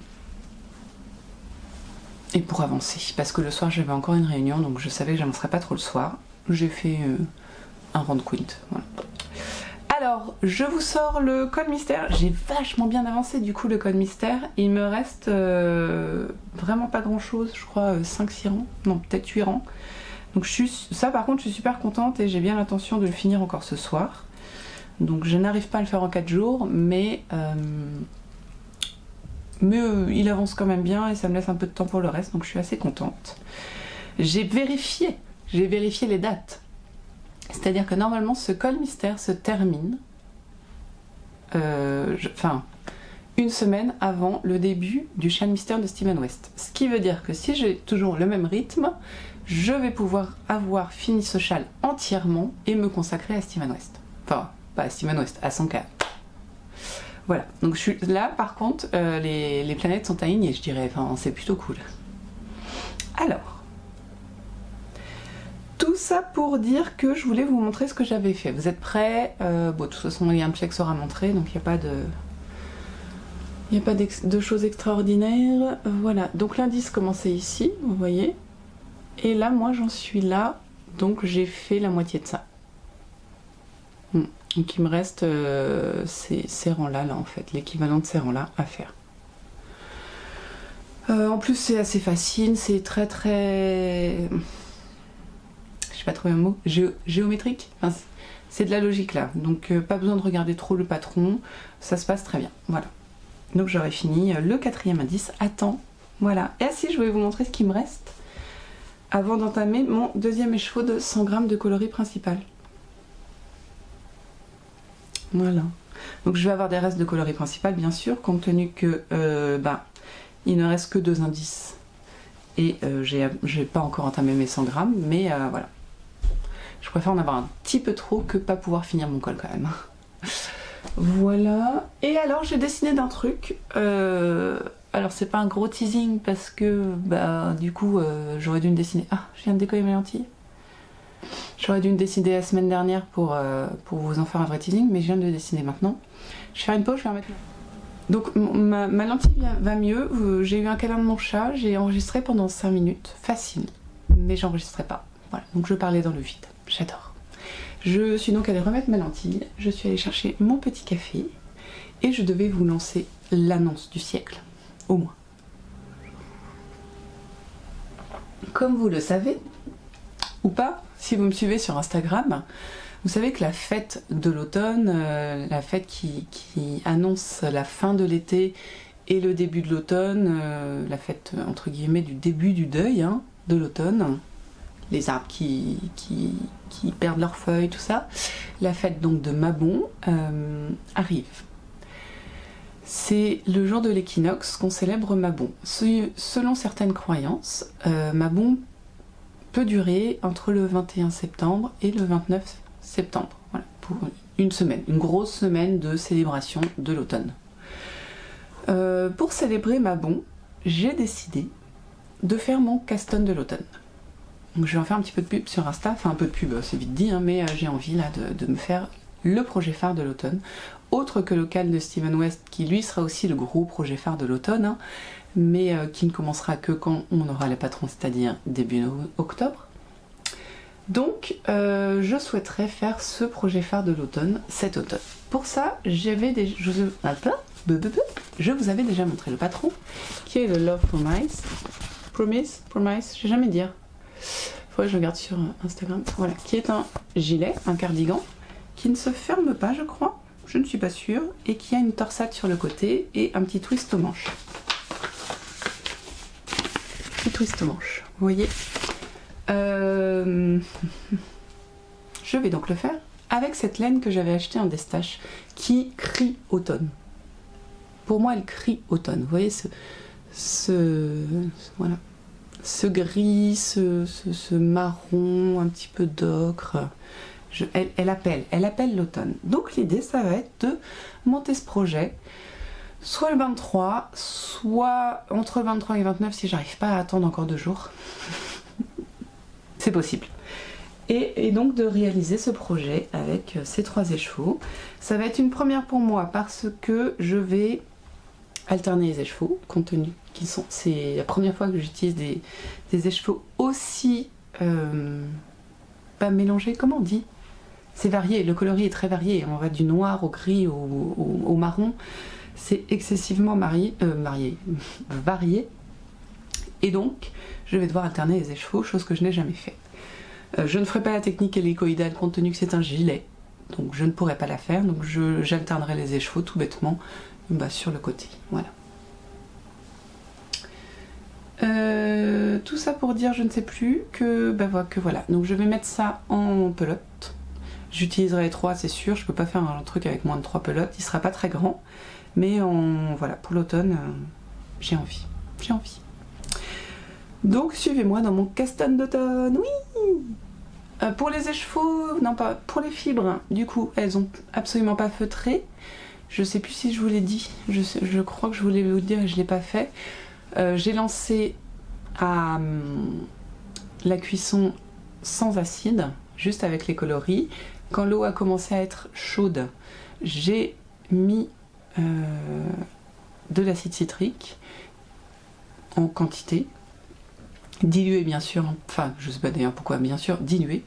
[SPEAKER 1] Et pour avancer, parce que le soir j'avais encore une réunion, donc je savais que j'avancerais pas trop le soir. J'ai fait un round quint, voilà. Alors, je vous sors le code mystère. J'ai vachement bien avancé du coup le code mystère. Il me reste vraiment pas grand chose, je crois 5-6 rangs, non peut-être 8 rangs. Donc ça par contre je suis super contente et j'ai bien l'intention de le finir encore ce soir. Donc je n'arrive pas à le faire en 4 jours, mais il avance quand même bien et ça me laisse un peu de temps pour le reste, donc je suis assez contente. J'ai vérifié les dates. C'est-à-dire que normalement ce col mystère se termine une semaine avant le début du Chien mystère de Steven West. Ce qui veut dire que si j'ai toujours le même rythme, je vais pouvoir avoir fini ce châle entièrement et me consacrer à Steven West. Enfin, pas à Steven West, à son cas. Voilà, donc je suis là par contre, les planètes sont alignées, je dirais, enfin c'est plutôt cool. Alors, tout ça pour dire que je voulais vous montrer ce que j'avais fait. Vous êtes prêts? Bon, de toute façon, il y a un check sera montré, donc il n'y a pas de choses extraordinaires. Voilà, donc l'indice commençait ici, vous voyez. Et là, moi, j'en suis là, donc j'ai fait la moitié de ça. Donc il me reste ces rangs-là, en fait, l'équivalent de ces rangs-là à faire. En plus, c'est assez facile, c'est très... Je sais pas trouver un mot. Géométrique. Enfin, c'est de la logique là, donc pas besoin de regarder trop le patron, ça se passe très bien. Voilà. Donc j'aurais fini le 4e indice à temps. Voilà. Et ainsi, je vais vous montrer ce qui me reste avant d'entamer mon 2e écheveau de 100 grammes de coloris principal. Voilà. Donc je vais avoir des restes de coloris principal, bien sûr, compte tenu que il ne reste que 2 indices. Et j'ai pas encore entamé mes 100 grammes, mais voilà. Je préfère en avoir un petit peu trop que pas pouvoir finir mon col quand même. Voilà. Et alors j'ai décidé d'un truc. Alors c'est pas un gros teasing parce que du coup j'aurais dû me dessiner. Ah, je viens de décoller mes lentilles. J'aurais dû me décider la semaine dernière pour vous en faire un vrai teasing, mais je viens de le dessiner maintenant. Je vais faire une pause, je vais en mettre. Donc ma lentille va mieux. J'ai eu un câlin de mon chat, j'ai enregistré pendant 5 minutes, facile, mais j'enregistrais pas. Voilà, donc je parlais dans le vide. J'adore. Je suis donc allée remettre ma lentille, je suis allée chercher mon petit café et je devais vous lancer l'annonce du siècle, au moins. Comme vous le savez, ou pas, si vous me suivez sur Instagram, vous savez que la fête de l'automne, la fête qui annonce la fin de l'été et le début de l'automne, la fête entre guillemets du début du deuil de l'automne, les arbres qui perdent leurs feuilles, tout ça, la fête donc de Mabon arrive. C'est le jour de l'équinoxe qu'on célèbre Mabon. Selon certaines croyances, Mabon peut durer entre le 21 septembre et le 29 septembre. Voilà, pour une semaine, une grosse semaine de célébration de l'automne. Pour célébrer Mabon, j'ai décidé de faire mon caston de l'automne. Donc je vais en faire un petit peu de pub sur Insta, enfin un peu de pub, c'est vite dit, mais j'ai envie là de me faire le projet phare de l'automne, autre que le cal de Steven West, qui lui sera aussi le gros projet phare de l'automne, mais qui ne commencera que quand on aura les patrons, c'est-à-dire début octobre. Donc je souhaiterais faire ce projet phare de l'automne cet automne. Pour ça, je vous avais déjà montré le patron, qui est le Love Promise, je sais jamais dire. Faudrait que je regarde sur Instagram. Voilà, qui est un gilet, un cardigan, qui ne se ferme pas, je crois, je ne suis pas sûre, et qui a une torsade sur le côté et un petit twist aux manches. Petit twist aux manches, vous voyez. Je vais donc le faire avec cette laine que j'avais achetée en Destache, qui crie automne. Pour moi, elle crie automne. Vous voyez voilà. Ce gris, ce marron, un petit peu d'ocre, elle appelle l'automne. Donc l'idée, ça va être de monter ce projet, soit le 23, soit entre le 23 et le 29 si j'arrive pas à attendre encore 2 jours. C'est possible. Et donc de réaliser ce projet avec ces 3 écheveaux. Ça va être une première pour moi parce que je vais alterner les écheveaux, compte tenu qu'ils sont... C'est la première fois que j'utilise des écheveaux aussi... pas mélangés, comment on dit? C'est varié, le coloris est très varié. On va du noir au gris au marron. C'est excessivement varié. Et donc, je vais devoir alterner les écheveaux, chose que je n'ai jamais fait. Je ne ferai pas la technique hélicoïdale compte tenu que c'est un gilet. Donc je ne pourrai pas la faire. Donc j'alternerai les écheveaux tout bêtement sur le côté. Voilà. Tout ça pour dire, je ne sais plus, que voilà. Donc je vais mettre ça en pelote. J'utiliserai les 3, c'est sûr. Je peux pas faire un truc avec moins de 3 pelotes. Il sera pas très grand. Mais voilà, pour l'automne, j'ai envie. J'ai envie. Donc suivez-moi dans mon caston d'automne. Oui. Pour les écheveaux, non pas pour les fibres, du coup elles ont absolument pas feutré. Je sais plus si je vous l'ai dit, je crois que je voulais vous le dire et je l'ai pas fait. J'ai lancé à la cuisson sans acide, juste avec les coloris. Quand l'eau a commencé à être chaude, j'ai mis de l'acide citrique en quantité, dilué bien sûr, enfin je sais pas d'ailleurs pourquoi, bien sûr dilué.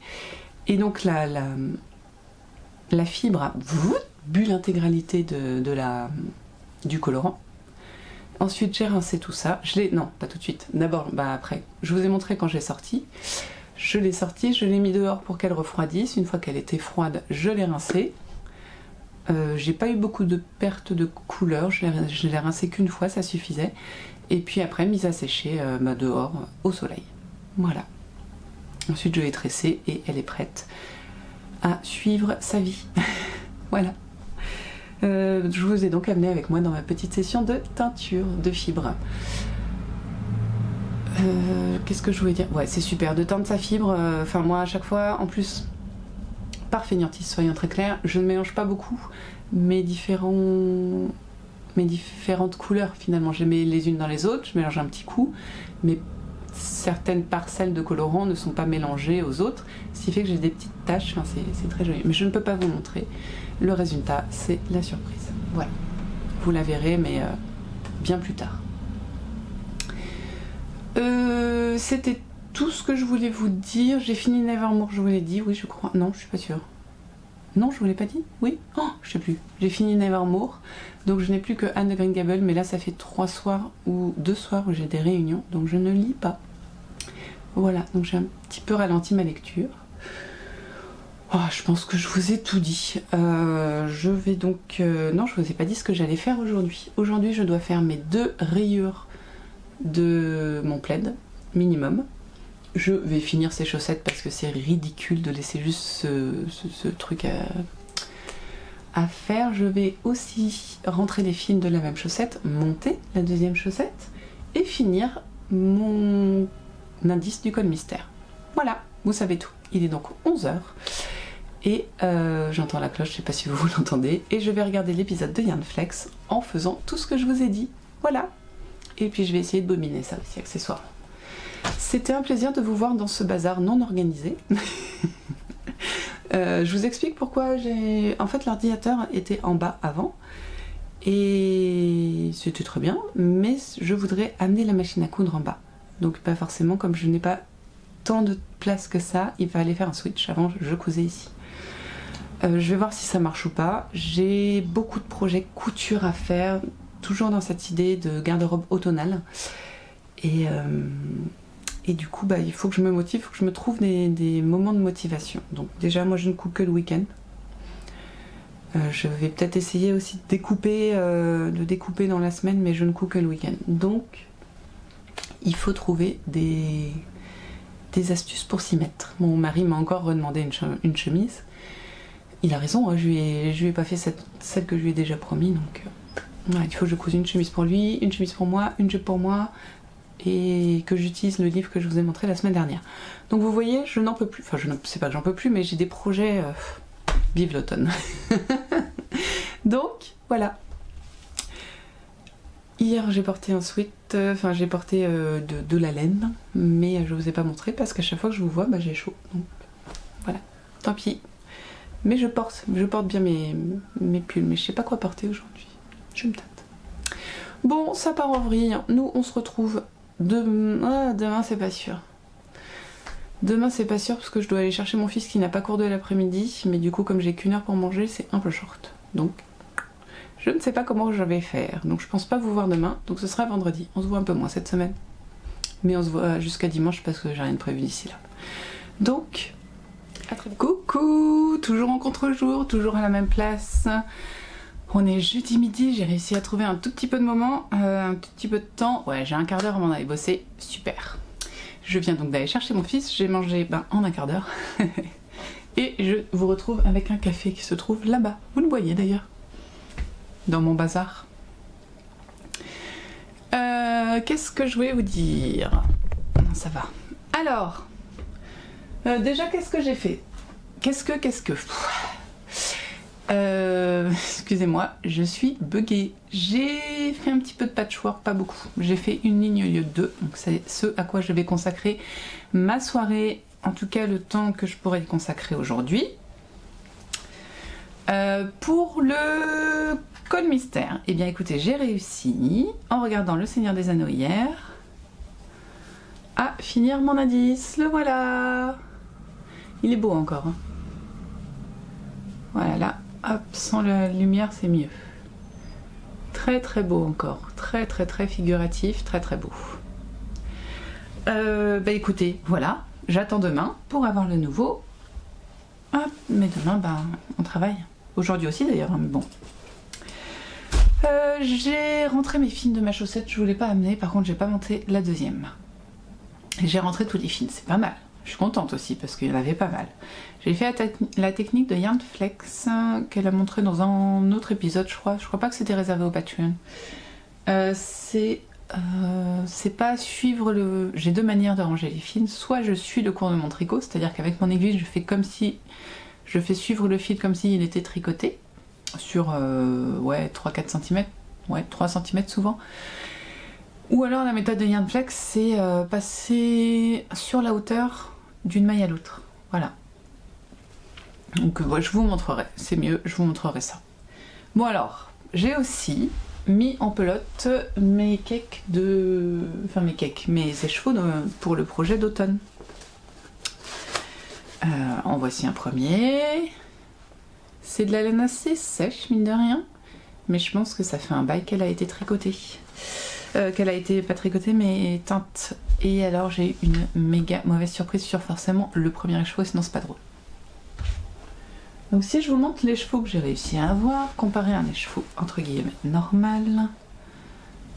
[SPEAKER 1] Et donc la fibre a bu l'intégralité du colorant. Ensuite j'ai rincé tout ça, non pas tout de suite, d'abord après, je vous ai montré quand j'ai sorti, je l'ai sortie, je l'ai mis dehors pour qu'elle refroidisse, une fois qu'elle était froide je l'ai rincée. J'ai pas eu beaucoup de perte de couleur, je l'ai rincée qu'une fois, ça suffisait. Et puis après mise à sécher dehors au soleil. Voilà. Ensuite je l'ai tressée et elle est prête à suivre sa vie. Voilà. Je vous ai donc amené avec moi dans ma petite session de teinture de fibre. Qu'est-ce que je voulais dire? Ouais, c'est super de teindre sa fibre. Enfin moi à chaque fois, en plus, par fainéantise, soyons très clairs, je ne mélange pas beaucoup mes différentes couleurs finalement. Je les mets les unes dans les autres, je mélange un petit coup, mais certaines parcelles de colorant ne sont pas mélangées aux autres, ce qui fait que j'ai des petites taches, enfin, c'est très joli. Mais je ne peux pas vous montrer. Le résultat, c'est la surprise. Voilà. Vous la verrez, mais bien plus tard. C'était tout ce que je voulais vous dire. J'ai fini Nevermore, je vous l'ai dit, oui je crois. Non, je suis pas sûre. Non, je vous l'ai pas dit? Oui? Oh, je sais plus. J'ai fini Nevermore, donc je n'ai plus que Anne de Green Gables, mais là ça fait 3 soirs ou 2 soirs où j'ai des réunions, donc je ne lis pas. Voilà, donc j'ai un petit peu ralenti ma lecture. Oh, je pense que je vous ai tout dit. Je vais donc... non, je vous ai pas dit ce que j'allais faire aujourd'hui. Aujourd'hui, je dois faire mes 2 rayures de mon plaid, minimum. Je vais finir ces chaussettes parce que c'est ridicule de laisser juste ce truc à faire. Je vais aussi rentrer les fils de la même chaussette, monter la deuxième chaussette et finir mon indice du code mystère. Voilà, vous savez tout. Il est donc 11h et j'entends la cloche, je sais pas si vous l'entendez, et je vais regarder l'épisode de Yarn Flex en faisant tout ce que je vous ai dit. Voilà. Et puis je vais essayer de bobiner ça aussi accessoirement. C'était un plaisir de vous voir dans ce bazar non organisé. Je vous explique pourquoi j'ai... En fait, l'ordinateur était en bas avant. Et c'était très bien. Mais je voudrais amener la machine à coudre en bas. Donc pas forcément, comme je n'ai pas tant de place que ça, il fallait faire un switch. Avant, je cousais ici. Je vais voir si ça marche ou pas. J'ai beaucoup de projets couture à faire. Toujours dans cette idée de garde-robe automnale. Et du coup, il faut que je me motive, il faut que je me trouve des moments de motivation. Donc déjà, moi je ne couds que le week-end. Je vais peut-être essayer aussi de découper dans la semaine, mais je ne couds que le week-end. Donc, il faut trouver des astuces pour s'y mettre. Mon mari m'a encore redemandé une chemise. Il a raison, hein, je lui ai pas fait celle que je lui ai déjà promis, donc... il faut que je couse une chemise pour lui, une chemise pour moi, une jupe pour moi, et que j'utilise le livre que je vous ai montré la semaine dernière. Donc vous voyez, je n'en peux plus. Enfin, je ne sais pas que j'en peux plus, mais j'ai des projets... vive l'automne. Donc, voilà. Hier, j'ai porté un sweat, j'ai porté de la laine, mais je vous ai pas montré parce qu'à chaque fois que je vous vois, j'ai chaud. Donc, voilà. Tant pis. Mais je porte bien mes pulls, mais je sais pas quoi porter aujourd'hui. Je me tâte. Bon, ça part en vrille. Nous, on se retrouve demain, c'est pas sûr. Demain, c'est pas sûr parce que je dois aller chercher mon fils qui n'a pas cours de l'après-midi. Mais du coup, comme j'ai qu'1 heure pour manger, c'est un peu short. Donc, je ne sais pas comment je vais faire. Donc, je pense pas vous voir demain. Donc, ce sera vendredi. On se voit un peu moins cette semaine. Mais on se voit jusqu'à dimanche parce que j'ai rien de prévu d'ici là. Donc, à très vite. Coucou! Toujours en contre-jour, toujours à la même place. On est jeudi midi, j'ai réussi à trouver un tout petit peu de moment, un tout petit peu de temps. Ouais, j'ai un quart d'heure avant d'aller bosser, super. Je viens donc d'aller chercher mon fils, j'ai mangé en un quart d'heure. Et je vous retrouve avec un café qui se trouve là-bas. Vous le voyez d'ailleurs, dans mon bazar. Qu'est-ce que je voulais vous dire? Non, ça va. Alors, déjà, qu'est-ce que j'ai fait? Qu'est-ce que Excusez-moi, je suis buggée. J'ai fait un petit peu de patchwork, pas beaucoup. J'ai fait une ligne au lieu de deux, donc c'est ce à quoi je vais consacrer ma soirée, en tout cas le temps que je pourrais y consacrer aujourd'hui. Pour le code mystère, eh bien écoutez, j'ai réussi, en regardant Le Seigneur des Anneaux hier, à finir mon indice. Le voilà. Il est beau encore. Hein. Voilà, là, hop, sans la lumière, c'est mieux. Très très beau encore. Très très très figuratif, très très beau. Bah écoutez, voilà, j'attends demain pour avoir le nouveau. Hop, mais demain, bah, on travaille. Aujourd'hui aussi d'ailleurs, hein, mais bon. J'ai rentré mes fils de ma chaussette, je voulais pas amener, par contre j'ai pas monté la deuxième. Et j'ai rentré tous les fils, c'est pas mal. Je suis contente aussi parce qu'il y en avait pas mal. J'ai fait la technique de Yarn Flex qu'elle a montré dans un autre épisode, je crois. Je crois pas que c'était réservé au Patreon. C'est pas suivre le... J'ai deux manières de ranger les fils. Soit je suis le cours de mon tricot, c'est-à-dire qu'avec mon aiguille, je fais comme si... Je fais suivre le fil comme s'il était tricoté sur 3-4 cm. Ouais, 3 cm souvent. Ou alors la méthode de Yarn Flex, c'est passer sur la hauteur d'une maille à l'autre. Voilà. Donc je vous montrerai, c'est mieux, je vous montrerai ça. Bon alors, j'ai aussi mis en pelote mes cakes de... Enfin mes écheveaux pour le projet d'automne. En voici un premier. C'est de la laine assez sèche, mine de rien. Mais je pense que ça fait un bail qu'elle a été tricotée. Qu'elle a été pas tricotée mais teinte. Et alors j'ai eu une méga mauvaise surprise sur forcément le premier écheveau, sinon c'est pas drôle. Donc si je vous montre l'écheveau que j'ai réussi à avoir, comparé à un écheveau entre guillemets normal,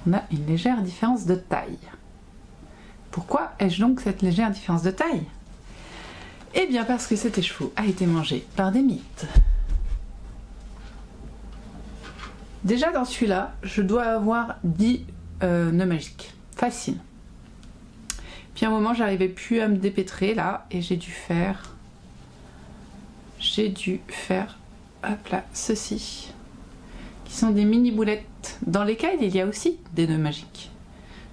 [SPEAKER 1] on a une légère différence de taille. Pourquoi ai-je donc cette légère différence de taille? Eh bien parce que cet écheveau a été mangé par des mites. Déjà dans celui-là, je dois avoir 10 nœuds magiques. Facile. Puis à un moment, j'arrivais plus à me dépêtrer là, et j'ai dû faire, hop là, ceci, qui sont des mini boulettes, dans lesquelles il y a aussi des nœuds magiques.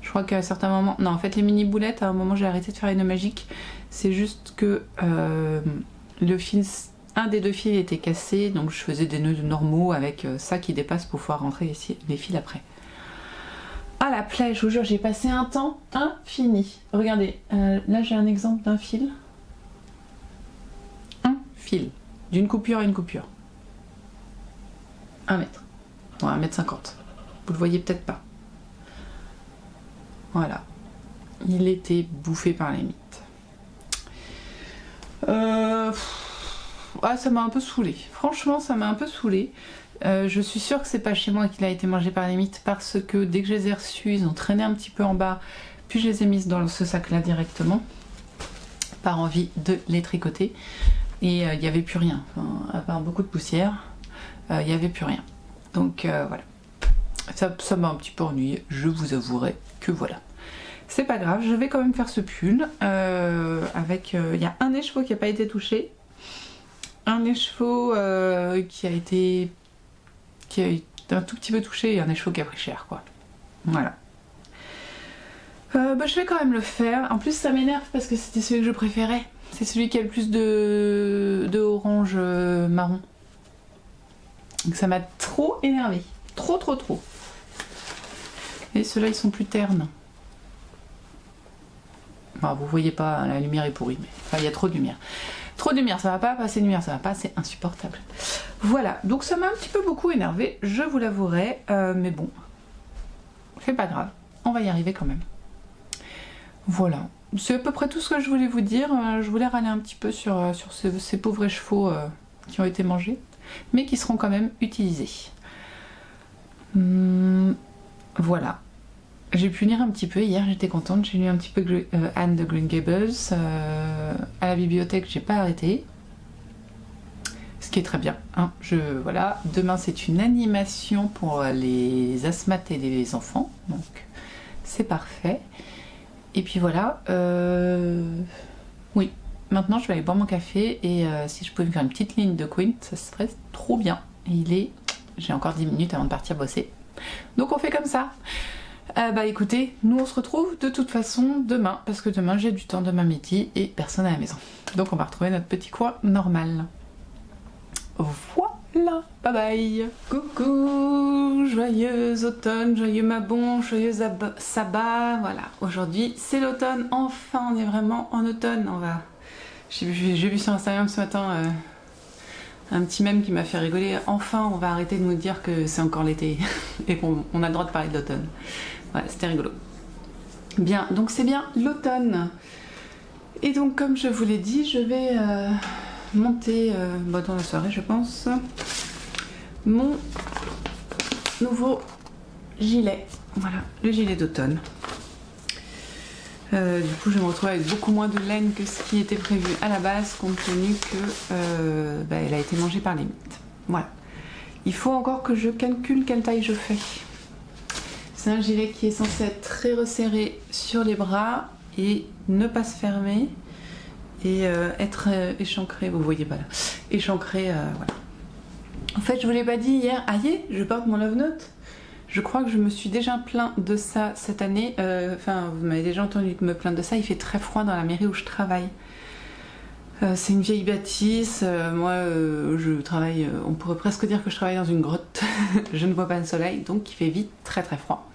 [SPEAKER 1] Je crois qu'à certains moments, non, en fait, les mini boulettes, à un moment, j'ai arrêté de faire les nœuds magiques. C'est juste que le fil, un des deux fils était cassé, donc je faisais des nœuds normaux avec ça qui dépasse pour pouvoir rentrer les fils après. Ah la plaie, je vous jure, j'ai passé un temps infini. Regardez, là j'ai un exemple d'un fil. Un fil, d'une coupure à une coupure. 1 mètre. Bon, 1,50 m. Vous le voyez peut-être pas. Voilà. Il était bouffé par les mites. Ça m'a un peu saoulée. Franchement, ça m'a un peu saoulée. Je suis sûre que c'est pas chez moi qu'il a été mangé par les mites parce que dès que je les ai reçus, ils ont traîné un petit peu en bas, puis je les ai mises dans ce sac-là directement, par envie de les tricoter. Et il n'y avait plus rien. Enfin, à part beaucoup de poussière, il n'y avait plus rien. Donc voilà. Ça m'a un petit peu ennuyée, je vous avouerai que voilà. C'est pas grave, je vais quand même faire ce pull avec... Il y a un écheveau qui n'a pas été touché, un écheveau qui a été un tout petit peu touché et un écheveau qui a pris cher, quoi. Voilà. Je vais quand même le faire. En plus ça m'énerve parce que c'était celui que je préférais. C'est celui qui a le plus de orange marron. Donc ça m'a trop énervé. Trop. Et ceux-là ils sont plus ternes. Enfin, vous voyez pas, la lumière est pourrie, mais enfin, il y a trop de lumière. Trop de lumière, ça va pas passer de lumière, ça va pas, c'est insupportable. Voilà, donc ça m'a un petit peu beaucoup énervé, je vous l'avouerai, mais bon, c'est pas grave, on va y arriver quand même. Voilà, c'est à peu près tout ce que je voulais vous dire. Je voulais râler un petit peu sur ces pauvres écheveaux qui ont été mangés, mais qui seront quand même utilisés. Voilà. J'ai pu lire un petit peu, hier j'étais contente, j'ai lu un petit peu Anne de Green Gables. À la bibliothèque, j'ai pas arrêté. Ce qui est très bien. Hein. Voilà. Demain, c'est une animation pour les asthmates et les enfants. Donc, c'est parfait. Et puis voilà. Oui, maintenant je vais aller boire mon café et si je pouvais me faire une petite ligne de Queen, ça serait trop bien. Et j'ai encore 10 minutes avant de partir bosser. Donc on fait comme ça. Bah écoutez, nous on se retrouve de toute façon demain, parce que demain j'ai du temps demain midi et personne à la maison. Donc on va retrouver notre petit coin normal. Voilà, bye bye. Coucou, joyeux automne, joyeux Mabon, joyeux sabbat. Voilà, aujourd'hui c'est l'automne, enfin on est vraiment en automne. J'ai vu sur Instagram ce matin un petit mème qui m'a fait rigoler. Enfin on va arrêter de nous dire que c'est encore l'été et qu'on a le droit de parler de l'automne. Voilà, c'était rigolo. Bien, donc c'est bien l'automne. Et donc comme je vous l'ai dit, je vais monter dans la soirée je pense mon nouveau gilet. Voilà, le gilet d'automne. Du coup je vais me retrouver avec beaucoup moins de laine que ce qui était prévu à la base, compte tenu que elle a été mangée par les mites. Voilà. Il faut encore que je calcule quelle taille je fais. C'est un gilet qui est censé être très resserré sur les bras et ne pas se fermer et être échancré, vous voyez pas là, échancré, voilà. En fait je vous l'ai pas dit hier, je porte mon Love Note. Je crois que je me suis déjà plaint de ça cette année, enfin vous m'avez déjà entendu me plaindre de ça, il fait très froid dans la mairie où je travaille. C'est une vieille bâtisse, moi je travaille, on pourrait presque dire que je travaille dans une grotte, je ne vois pas le soleil, donc il fait vite très très froid.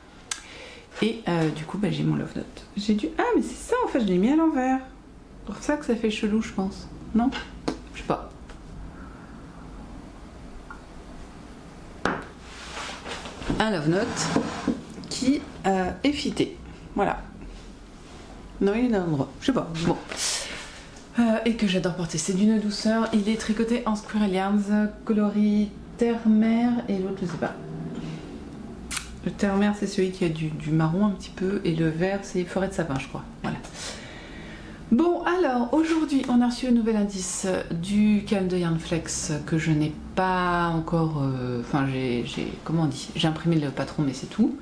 [SPEAKER 1] Et du coup j'ai mon Love Note. J'ai dû... Ah mais c'est ça en fait, je l'ai mis à l'envers. C'est pour ça que ça fait chelou je pense. Non? Je sais pas. Un Love Note qui est fité. Voilà. Non il est dans l'endroit. Je sais pas. Bon. Et que j'adore porter. C'est d'une douceur. Il est tricoté en Squirrel Yarns, coloris terre-mer et l'autre je sais pas. Le terre-mer c'est celui qui a du marron un petit peu et le vert c'est forêt de sapin je crois. Voilà. Bon alors aujourd'hui on a reçu le nouvel indice du calme de Yarnflex que je n'ai pas encore... Enfin comment on dit, j'ai imprimé le patron mais c'est tout.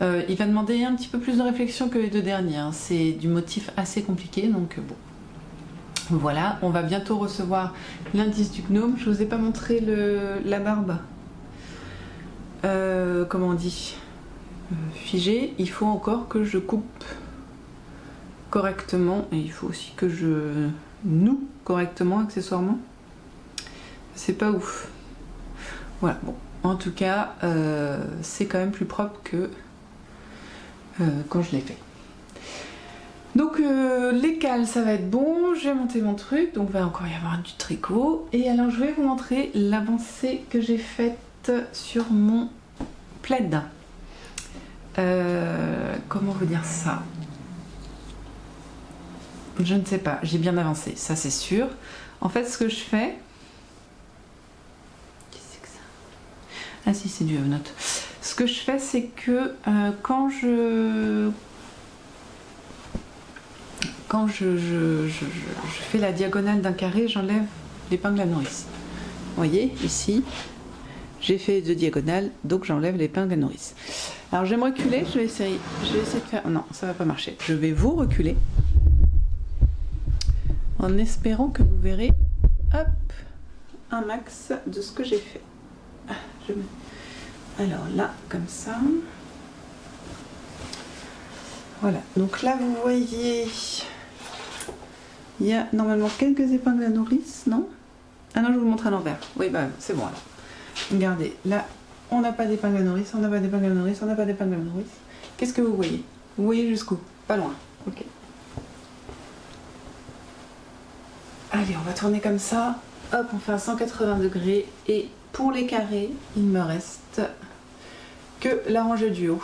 [SPEAKER 1] Il va demander un petit peu plus de réflexion que les deux derniers. Hein. C'est du motif assez compliqué donc bon. Voilà, on va bientôt recevoir l'indice du gnome. Je vous ai pas montré la barbe. Comment on dit, figée. Il faut encore que je coupe correctement et il faut aussi que je noue correctement accessoirement. C'est pas ouf. Voilà, bon. En tout cas, c'est quand même plus propre que quand je l'ai fait. Donc les cales ça va être bon, j'ai monté mon truc, donc il va encore y avoir du tricot. Et alors je vais vous montrer l'avancée que j'ai faite sur mon plaid. Comment vous dire ça? Je ne sais pas, j'ai bien avancé, ça c'est sûr. En fait ce que je fais... Qu'est-ce que c'est que ça? Ah si, c'est du Note. Ce que je fais c'est que quand je fais la diagonale d'un carré, j'enlève l'épingle à nourrice. Vous voyez, ici, j'ai fait deux diagonales, donc j'enlève l'épingle à nourrice. Alors je vais me reculer, je vais essayer de faire... Non, ça va pas marcher. Je vais vous reculer, en espérant que vous verrez, hop, un max de ce que j'ai fait. Alors là, comme ça... Voilà, donc là vous voyez... Il y a normalement quelques épingles à nourrice, non? Ah non, je vous montre à l'envers. Oui, bah c'est bon alors. Regardez, là, on n'a pas d'épingle à nourrice, on n'a pas d'épingle à nourrice, on n'a pas d'épingle à nourrice. Qu'est-ce que vous voyez? Vous voyez jusqu'où? Pas loin. Ok. Allez, on va tourner comme ça. Hop, on fait un 180 degrés. Et pour les carrés, il me reste que la rangée du haut.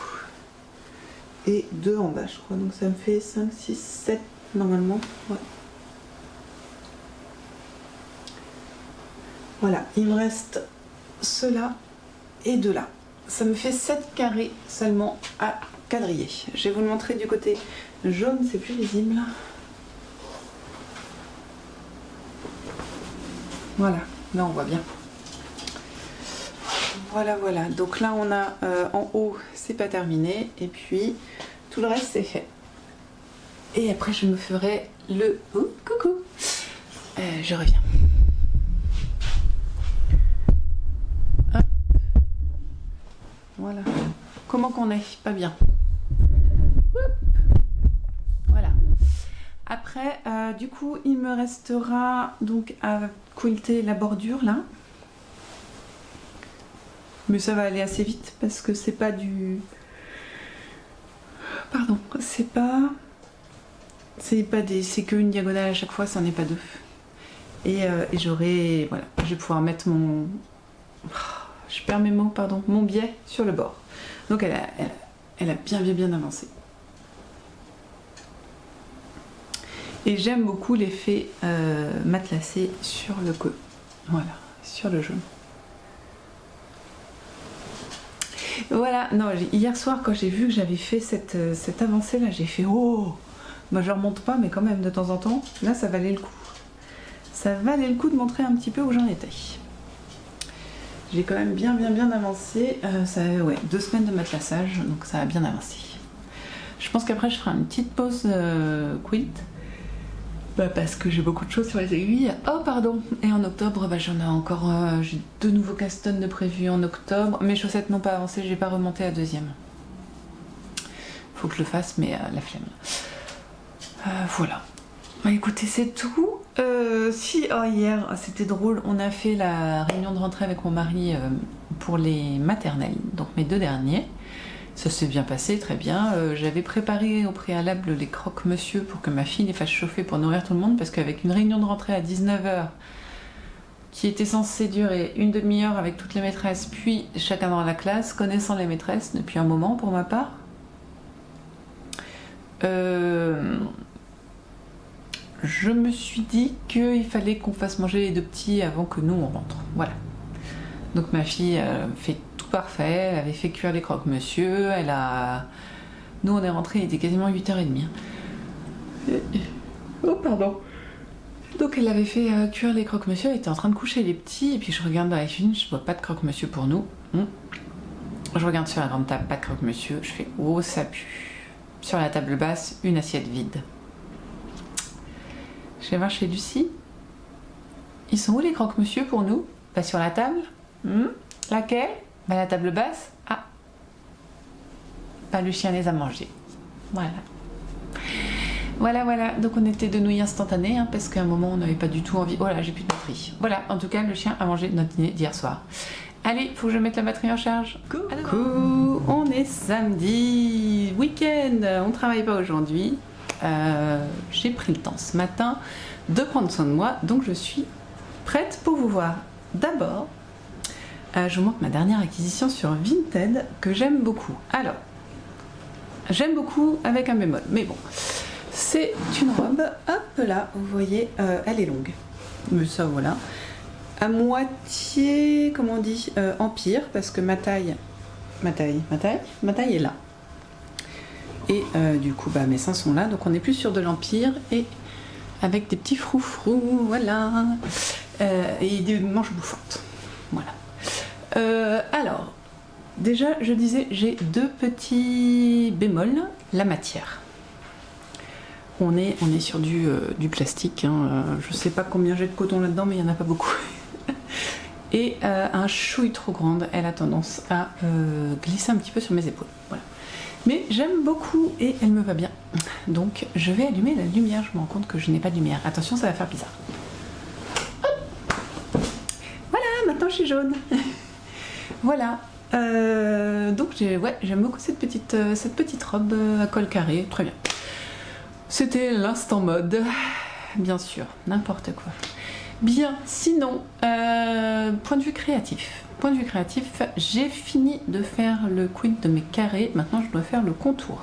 [SPEAKER 1] Et 2 en bas, je crois. Donc ça me fait 5, 6, 7 normalement. Ouais. Voilà, il me reste ceux-là et 2 là. Ça me fait 7 carrés seulement à quadriller. Je vais vous le montrer du côté jaune, c'est plus visible. Voilà, là on voit bien. Voilà. Donc là on a en haut, c'est pas terminé. Et puis tout le reste c'est fait. Et après je me ferai le... Oh, coucou. Je reviens. Hop. Voilà. Comment qu'on est? Pas bien. Hop. Voilà. Après, du coup, il me restera donc à quilter la bordure là. Mais ça va aller assez vite parce que c'est pas du... Pardon, c'est qu'une diagonale à chaque fois, ça n'est pas deux. Et j'aurai... Voilà, je vais pouvoir mettre mon... Je perds mes mots, pardon. Mon biais sur le bord. Donc elle a bien avancé. Et j'aime beaucoup l'effet matelassé sur le col. Voilà, sur le jaune. Voilà, non, hier soir quand j'ai vu que j'avais fait cette avancée là, j'ai fait oh, moi je remonte pas mais quand même de temps en temps, là ça valait le coup. Ça valait le coup de montrer un petit peu où j'en étais. J'ai quand même bien avancé, ça ouais, 2 semaines de matelassage, donc ça a bien avancé. Je pense qu'après je ferai une petite pause quilt. Bah parce que j'ai beaucoup de choses sur les aiguilles. Oh pardon. Et en octobre, bah, j'en ai encore... j'ai 2 nouveaux castons de prévus en octobre. Mes chaussettes n'ont pas avancé, j'ai pas remonté à 2e. Faut que je le fasse, mais la flemme. Voilà. Bah écoutez, c'est tout. Hier, c'était drôle, on a fait la réunion de rentrée avec mon mari pour les maternelles, donc mes 2 derniers. Ça s'est bien passé, très bien. J'avais préparé au préalable les croque-monsieur pour que ma fille les fasse chauffer pour nourrir tout le monde, parce qu'avec une réunion de rentrée à 19h, qui était censée durer une demi-heure avec toutes les maîtresses, puis chacun dans la classe, connaissant les maîtresses depuis un moment pour ma part, je me suis dit qu'il fallait qu'on fasse manger les 2 petits avant que nous on rentre. Voilà. Donc ma fille fait tout parfait, elle avait fait cuire les croque-monsieur, nous on est rentrés, il était quasiment 8h30. Oh pardon. Donc elle avait fait cuire les croque-monsieur, elle était en train de coucher les petits, et puis je regarde dans la cuisine, je vois pas de croque-monsieur pour nous. Je regarde sur la grande table, pas de croque-monsieur, je fais oh ça pue. Sur la table basse, une assiette vide. Je vais voir chez Lucie. Ils sont où les croque-monsieur pour nous? Pas sur la table? Laquelle? Bah la table basse. Ah. Bah le chien les a mangés. Voilà. Voilà. Donc on était de nouilles instantanées, hein, parce qu'à un moment on n'avait pas du tout envie. Voilà, j'ai plus de batterie. Voilà, en tout cas le chien a mangé notre dîner d'hier soir. Allez, faut que je mette la batterie en charge. Coucou, on est samedi, week-end. On travaille pas aujourd'hui. J'ai pris le temps ce matin de prendre soin de moi, donc je suis prête pour vous voir. D'abord, je vous montre ma dernière acquisition sur Vinted que j'aime beaucoup. Alors, j'aime beaucoup avec un bémol, mais bon, c'est une robe, hop là, vous voyez, elle est longue, mais ça voilà, à moitié, comment on dit, empire, parce que ma taille est là. Et du coup, bah, mes seins sont là, donc on est plus sur de l'empire et avec des petits froufrous, voilà, et des manches bouffantes, voilà. Alors, déjà, je disais, j'ai 2 petits bémols. La matière. On est sur du plastique, hein. Je sais pas combien j'ai de coton là-dedans, mais il n'y en a pas beaucoup. Et un chouille trop grande, elle a tendance à glisser un petit peu sur mes épaules. Voilà. Mais j'aime beaucoup et elle me va bien. Donc je vais allumer la lumière. Je me rends compte que je n'ai pas de lumière. Attention, ça va faire bizarre. Hop. Voilà, maintenant je suis jaune. Voilà. Donc j'aime beaucoup cette petite robe à col carré. Très bien. C'était l'instant mode. Bien sûr, n'importe quoi. Bien, sinon, point de vue créatif. Point de vue créatif, j'ai fini de faire le quilt de mes carrés. Maintenant, je dois faire le contour.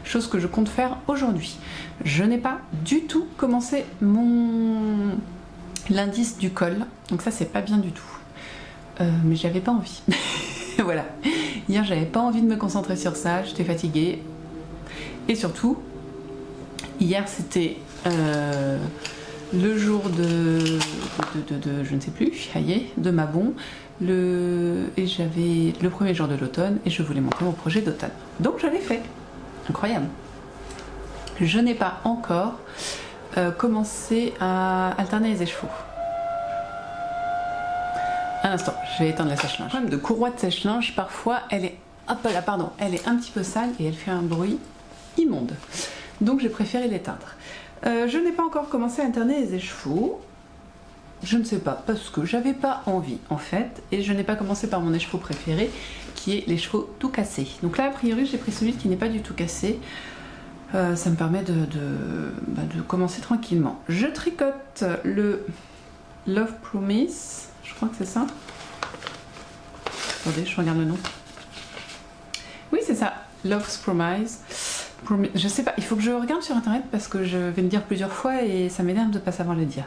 [SPEAKER 1] Chose que je compte faire aujourd'hui. Je n'ai pas du tout commencé l'indice du col. Donc ça, c'est pas bien du tout. Mais j'avais pas envie. Voilà. Hier, j'avais pas envie de me concentrer sur ça. J'étais fatiguée. Et surtout, hier, c'était le jour de je ne sais plus, de Mabon, et j'avais le premier jour de l'automne, et je voulais montrer mon projet d'automne. Donc je l'ai fait. Incroyable. Je n'ai pas encore commencer à alterner les écheveaux. Un instant, je vais éteindre la sèche-linge. Le problème de courroie de sèche-linge, parfois elle est, hop là, pardon, elle est un petit peu sale et elle fait un bruit immonde. Donc j'ai préféré l'éteindre. Je n'ai pas encore commencé à alterner les écheveaux. Je ne sais pas, parce que j'avais pas envie en fait, et je n'ai pas commencé par mon écheveau préféré, qui est l'écheveau tout cassé. Donc là, a priori, j'ai pris celui qui n'est pas du tout cassé. Ça me permet de commencer tranquillement. Je tricote le Love Promise, je crois que c'est ça. Attendez, je regarde le nom. Oui, c'est ça, Love's Promise. Je sais pas, il faut que je regarde sur internet parce que je vais le dire plusieurs fois et ça m'énerve de ne pas savoir le dire.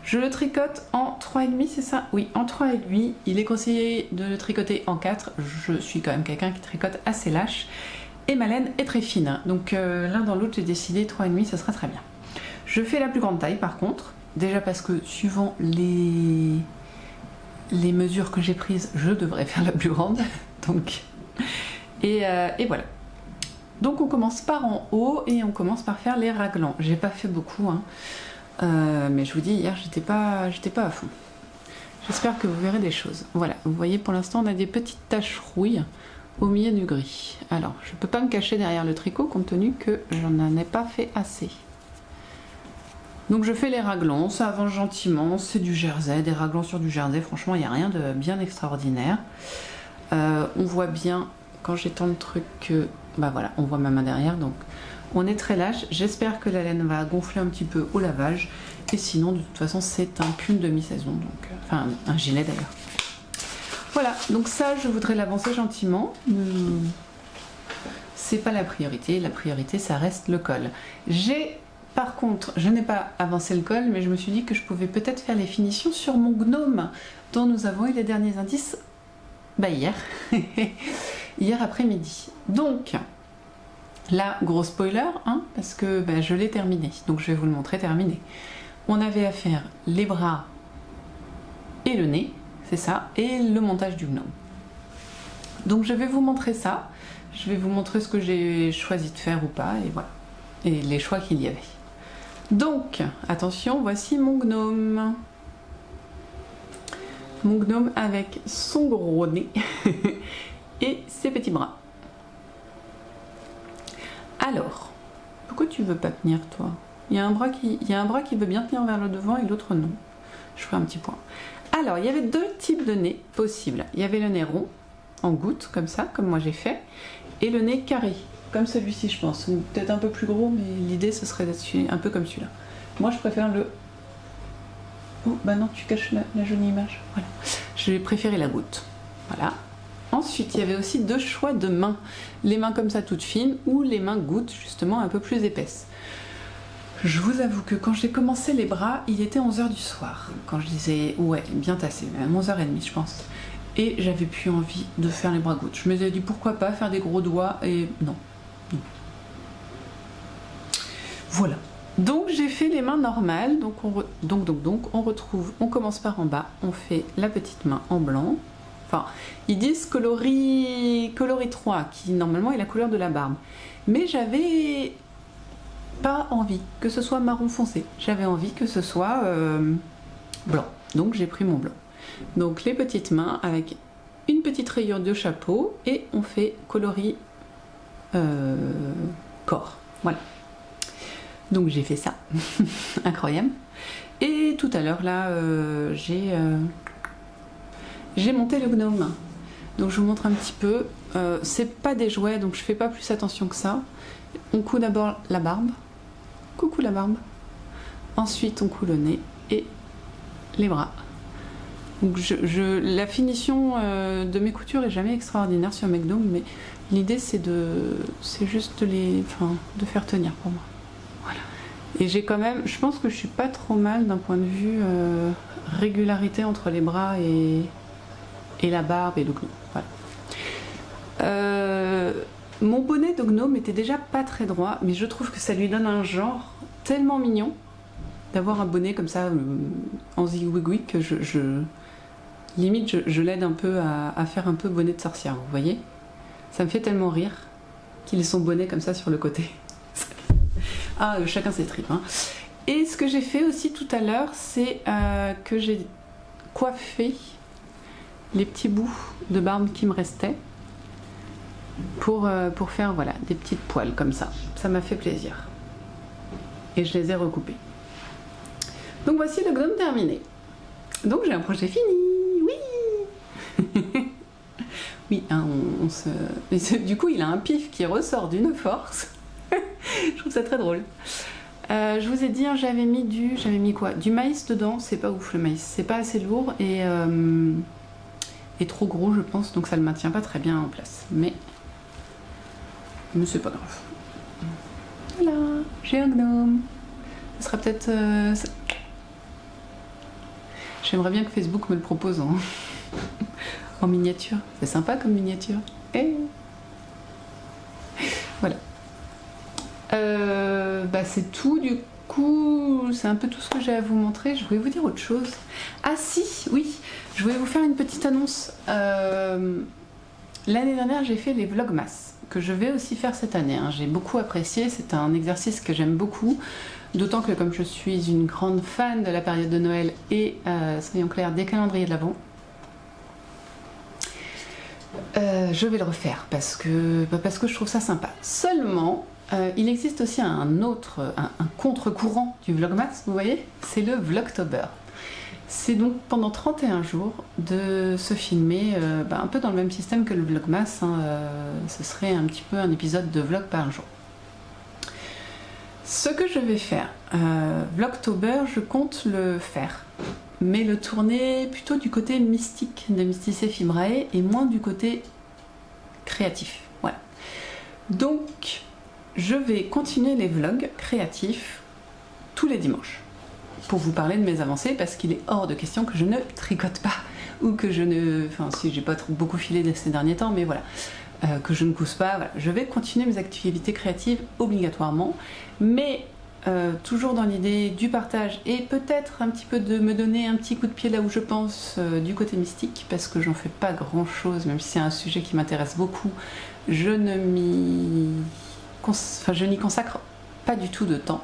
[SPEAKER 1] Je le tricote en 3,5, c'est ça? Oui, en 3,5. Il est conseillé de le tricoter en 4. Je suis quand même quelqu'un qui tricote assez lâche. Et ma laine est très fine. Donc l'un dans l'autre, j'ai décidé 3,5, ça sera très bien. Je fais la plus grande taille par contre. Déjà parce que suivant les mesures que j'ai prises, je devrais faire la plus grande. Donc, et voilà. Donc on commence par en haut et on commence par faire les raglans. J'ai pas fait beaucoup, hein. Mais je vous dis, hier j'étais pas à fond. J'espère que vous verrez des choses. Voilà, vous voyez pour l'instant on a des petites taches rouilles au milieu du gris. Alors je peux pas me cacher derrière le tricot compte tenu que j'en ai pas fait assez. Donc je fais les raglans, ça avance gentiment, c'est du jersey, des raglans sur du jersey, franchement il n'y a rien de bien extraordinaire. On voit bien quand j'étends le truc que, bah voilà, on voit ma main derrière, donc on est très lâche. J'espère que la laine va gonfler un petit peu au lavage, et sinon de toute façon c'est qu'une demi-saison, donc enfin un gilet d'ailleurs. Voilà, donc ça je voudrais l'avancer gentiment. C'est pas la priorité ça reste le col. Par contre, je n'ai pas avancé le col, mais je me suis dit que je pouvais peut-être faire les finitions sur mon gnome, dont nous avons eu les derniers indices hier, hier après-midi. Donc, là, gros spoiler, hein, parce que je l'ai terminé, donc je vais vous le montrer terminé. On avait à faire les bras et le nez, c'est ça, et le montage du gnome. Donc je vais vous montrer ça, je vais vous montrer ce que j'ai choisi de faire ou pas, et voilà, et les choix qu'il y avait. Donc, attention, voici mon gnome. Mon gnome avec son gros nez et ses petits bras. Alors, pourquoi tu veux pas tenir toi? Il y a un bras qui veut bien tenir vers le devant et l'autre non. Je ferai un petit point. Alors, il y avait deux types de nez possibles. Il y avait le nez rond, en goutte, comme ça, comme moi j'ai fait, et le nez carré, comme celui-ci je pense. Peut-être un peu plus gros, mais l'idée ce serait d'être un peu comme celui-là. Moi je préfère le... Oh, bah non, tu caches la jolie image. Voilà. Je vais préférer la goutte. Voilà. Ensuite, il y avait aussi deux choix de mains. Les mains comme ça, toutes fines, ou les mains gouttes, justement, un peu plus épaisses. Je vous avoue que quand j'ai commencé les bras, il était 11 h du soir. Quand je disais, ouais, bien tassé, même 11 h 30, je pense. Et j'avais plus envie de faire les bras gouttes. Je me suis dit, pourquoi pas faire des gros doigts, et non. Voilà. Donc j'ai fait les mains normales, donc on retrouve, on commence par en bas, on fait la petite main en blanc, enfin ils disent coloris 3 qui normalement est la couleur de la barbe, mais j'avais pas envie que ce soit marron foncé, j'avais envie que ce soit blanc, donc j'ai pris mon blanc. Donc les petites mains avec une petite rayure de chapeau et on fait coloris corps, voilà. Donc j'ai fait ça, incroyable. Et tout à l'heure là, j'ai monté le gnome. Donc je vous montre un petit peu. C'est pas des jouets, donc je fais pas plus attention que ça. On coud d'abord la barbe. Coucou la barbe. Ensuite on coud le nez et les bras. Donc la finition de mes coutures est jamais extraordinaire sur mes gnomes, mais l'idée c'est juste de faire tenir pour moi. Voilà. Et j'ai quand même, je pense que je suis pas trop mal d'un point de vue régularité entre les bras et la barbe et le gnome. Voilà. Mon bonnet de gnome était déjà pas très droit, mais je trouve que ça lui donne un genre tellement mignon d'avoir un bonnet comme ça en zigouigoui que limite je l'aide un peu à faire un peu bonnet de sorcière, vous voyez? Ça me fait tellement rire qu'il ait son bonnet comme ça sur le côté. Ah, chacun ses tripes, hein. Et ce que j'ai fait aussi tout à l'heure, c'est que j'ai coiffé les petits bouts de barbe qui me restaient pour faire voilà, des petites poils comme ça. Ça m'a fait plaisir. Et je les ai recoupés. Donc voici le gnome terminé. Donc j'ai un projet fini, oui. Oui, hein, du coup il a un pif qui ressort d'une force. Je trouve ça très drôle. Je vous ai dit, hein, j'avais mis quoi? Du maïs dedans, c'est pas ouf le maïs, c'est pas assez lourd et trop gros je pense, donc ça le maintient pas très bien en place. Mais c'est pas grave. Voilà, j'ai un gnome. Ce sera peut-être... J'aimerais bien que Facebook me le propose en miniature. C'est sympa comme miniature. Et... voilà. C'est tout du coup. C'est un peu tout ce que j'ai à vous montrer. Je voulais vous dire autre chose. Ah si, oui. Je voulais vous faire une petite annonce. L'année dernière, j'ai fait les Vlogmas, que je vais aussi faire cette année. J'ai beaucoup apprécié. C'est un exercice que j'aime beaucoup. D'autant que comme je suis une grande fan de la période de Noël et, soyons clairs, des calendriers de l'Avent, je vais le refaire parce que je trouve ça sympa. Seulement, il existe aussi un contre-courant du Vlogmas, vous voyez, c'est le Vlogtober. C'est donc pendant 31 jours de se filmer un peu dans le même système que le Vlogmas. Ce serait un petit peu un épisode de vlog par jour. Ce que je vais faire, Vlogtober, je compte le faire, mais le tourner plutôt du côté mystique de Mystice Fibrae et moins du côté créatif. Voilà. Donc, je vais continuer les vlogs créatifs tous les dimanches pour vous parler de mes avancées parce qu'il est hors de question que je ne tricote pas ou que je ne... Enfin, si j'ai pas beaucoup filé ces derniers temps, mais voilà. Que je ne cousse pas, voilà. Je vais continuer mes activités créatives obligatoirement, mais toujours dans l'idée du partage et peut-être un petit peu de me donner un petit coup de pied là où je pense du côté mystique, parce que j'en fais pas grand chose, même si c'est un sujet qui m'intéresse beaucoup, je n'y consacre pas du tout de temps.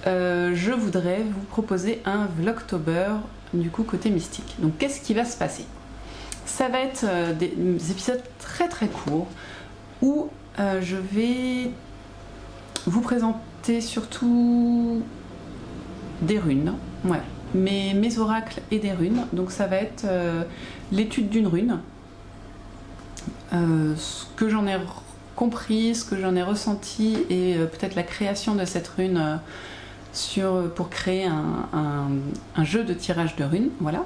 [SPEAKER 1] Je voudrais vous proposer un Vlogtober du coup côté mystique. Donc qu'est-ce qui va se passer ? Ça va être des épisodes très très courts où je vais vous présenter surtout des runes, ouais, mes oracles et des runes. Donc ça va être l'étude d'une rune, ce que j'en ai compris, ce que j'en ai ressenti et peut-être la création de cette rune pour créer un jeu de tirage de runes, voilà.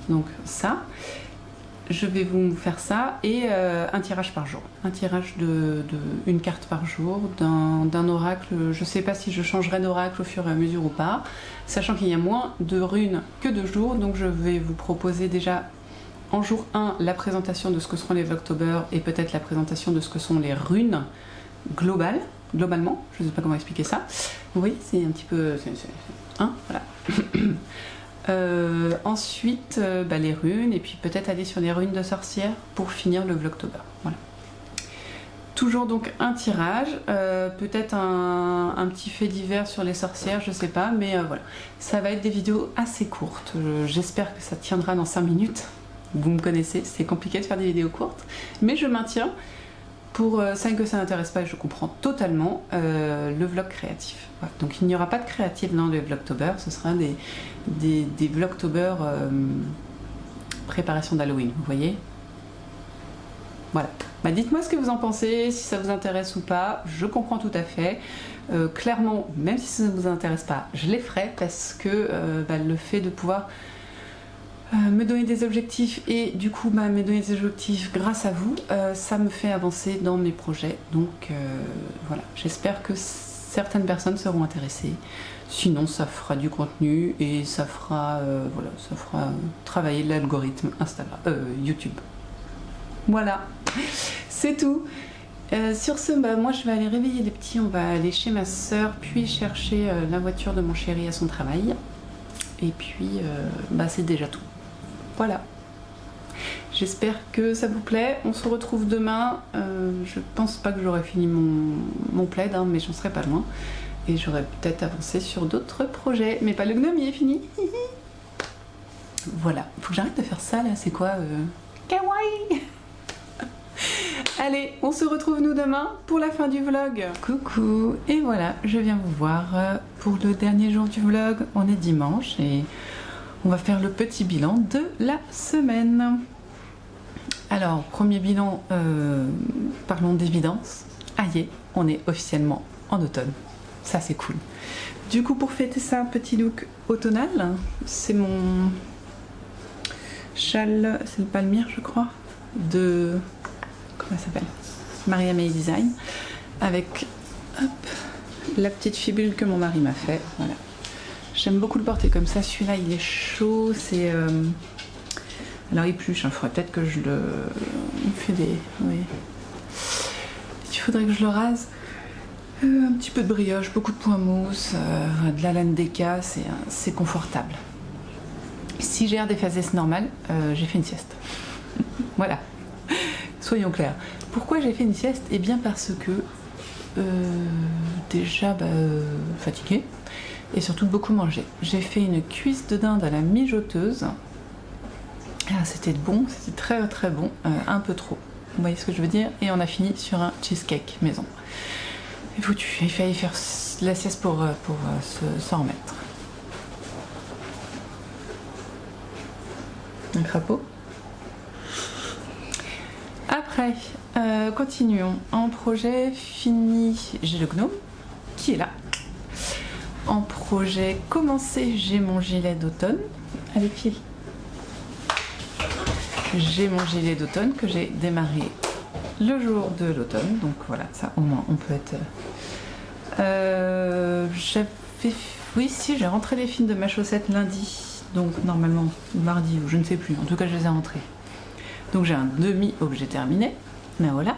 [SPEAKER 1] Donc ça. Je vais vous faire ça et un tirage par jour. Un tirage une carte par jour, d'un oracle. Je ne sais pas si je changerai d'oracle au fur et à mesure ou pas, sachant qu'il y a moins de runes que de jours. Donc je vais vous proposer déjà en jour 1 la présentation de ce que seront les Vlogtober et peut-être la présentation de ce que sont les runes globalement. Je ne sais pas comment expliquer ça. Vous voyez, c'est un petit peu... voilà. Ensuite, les runes, et puis peut-être aller sur les runes de sorcières pour finir le Vlogtober. Voilà. Toujours donc un tirage, peut-être un petit fait divers sur les sorcières, je sais pas, mais voilà. Ça va être des vidéos assez courtes. J'espère que ça tiendra dans 5 minutes. Vous me connaissez, c'est compliqué de faire des vidéos courtes, mais je maintiens. Pour celles que ça n'intéresse pas, je comprends totalement le vlog créatif. Voilà. Donc il n'y aura pas de créatif dans le Vlogtober, ce sera des Vlogtober préparation d'Halloween, vous voyez. Voilà. Dites-moi ce que vous en pensez, si ça vous intéresse ou pas, je comprends tout à fait. Clairement, même si ça ne vous intéresse pas, je les ferai parce que le fait de pouvoir me donner des objectifs et du coup me donner des objectifs grâce à vous, ça me fait avancer dans mes projets. Donc voilà, j'espère que certaines personnes seront intéressées. Sinon ça fera du contenu et ça fera travailler l'algorithme Instagram, YouTube. Voilà, c'est tout. Sur ce, moi je vais aller réveiller les petits, on va aller chez ma soeur, puis chercher la voiture de mon chéri à son travail. Et puis c'est déjà tout. Voilà. J'espère que ça vous plaît. On se retrouve demain. Je pense pas que j'aurai fini mon plaid, mais j'en serai pas loin. et j'aurais peut-être avancé sur d'autres projets, mais pas le gnome, il est fini. Voilà, faut que j'arrête de faire ça là, c'est quoi kawaii. Allez, on se retrouve nous demain pour la fin du vlog. Coucou, et voilà, je viens vous voir pour le dernier jour du vlog. On est dimanche et on va faire le petit bilan de la semaine. Alors, premier bilan, parlons d'évidence. Aïe, on est officiellement en automne. Ça, c'est cool. Du coup, pour fêter ça, petit look automnal. C'est mon châle, c'est le palmyre, je crois, de... Comment ça s'appelle? Maria May Design. Avec hop, la petite fibule que mon mari m'a fait. Voilà. J'aime beaucoup le porter comme ça. Celui-là, il est chaud. C'est... Alors, il pluche. Il faudrait peut-être que je le... Il fait des... Oui. Il faudrait que je le rase. Un petit peu de brioche, beaucoup de point mousse, de la laine d'Eka, c'est confortable. Si j'ai un déphasès normal, j'ai fait une sieste. Voilà. Soyons clairs. Pourquoi j'ai fait une sieste? Eh bien parce que déjà fatiguée et surtout beaucoup mangé. J'ai fait une cuisse de dinde à la mijoteuse. Ah, c'était bon, c'était très très bon, un peu trop. Vous voyez ce que je veux dire? Et on a fini sur un cheesecake maison. Et foutu, il fallait faire la sieste pour s'en remettre. Un crapaud. Après, continuons. En projet fini, j'ai le gnome qui est là. En projet commencé, j'ai mon gilet d'automne. Allez, file. J'ai mon gilet d'automne que j'ai démarré le jour de l'automne. Donc voilà, ça au moins on peut être... Oui, si, j'ai rentré les fils de ma chaussette lundi. Donc normalement mardi ou je ne sais plus. En tout cas, je les ai rentrés. Donc j'ai un demi-objet terminé, mais voilà.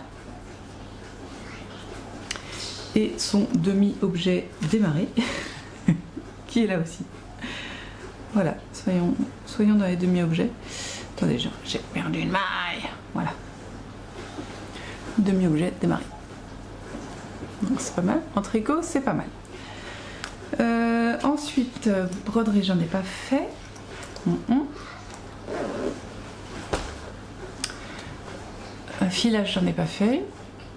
[SPEAKER 1] Et son demi-objet démarré, qui est là aussi. Voilà, soyons dans les demi-objets. Attendez, j'ai perdu une maille. Voilà. Demi-objet démarré. Donc c'est pas mal. En tricot, c'est pas mal. Ensuite, broderie, j'en ai pas fait. Filage, j'en ai pas fait.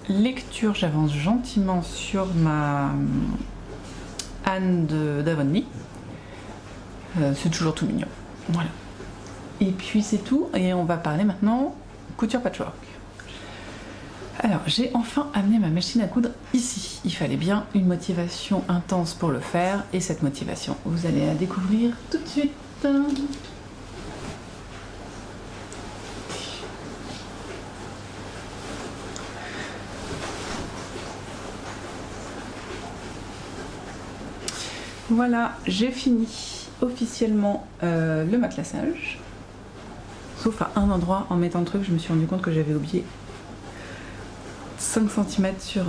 [SPEAKER 1] Lecture, j'avance gentiment sur ma Anne d'Avonlea. C'est toujours tout mignon. Voilà. Et puis c'est tout. Et on va parler maintenant couture patchwork. Alors, j'ai enfin amené ma machine à coudre ici. Il fallait bien une motivation intense pour le faire. Et cette motivation, vous allez la découvrir tout de suite. Voilà, j'ai fini officiellement le matelassage. Sauf à un endroit, en mettant le truc, je me suis rendu compte que j'avais oublié 5 cm sur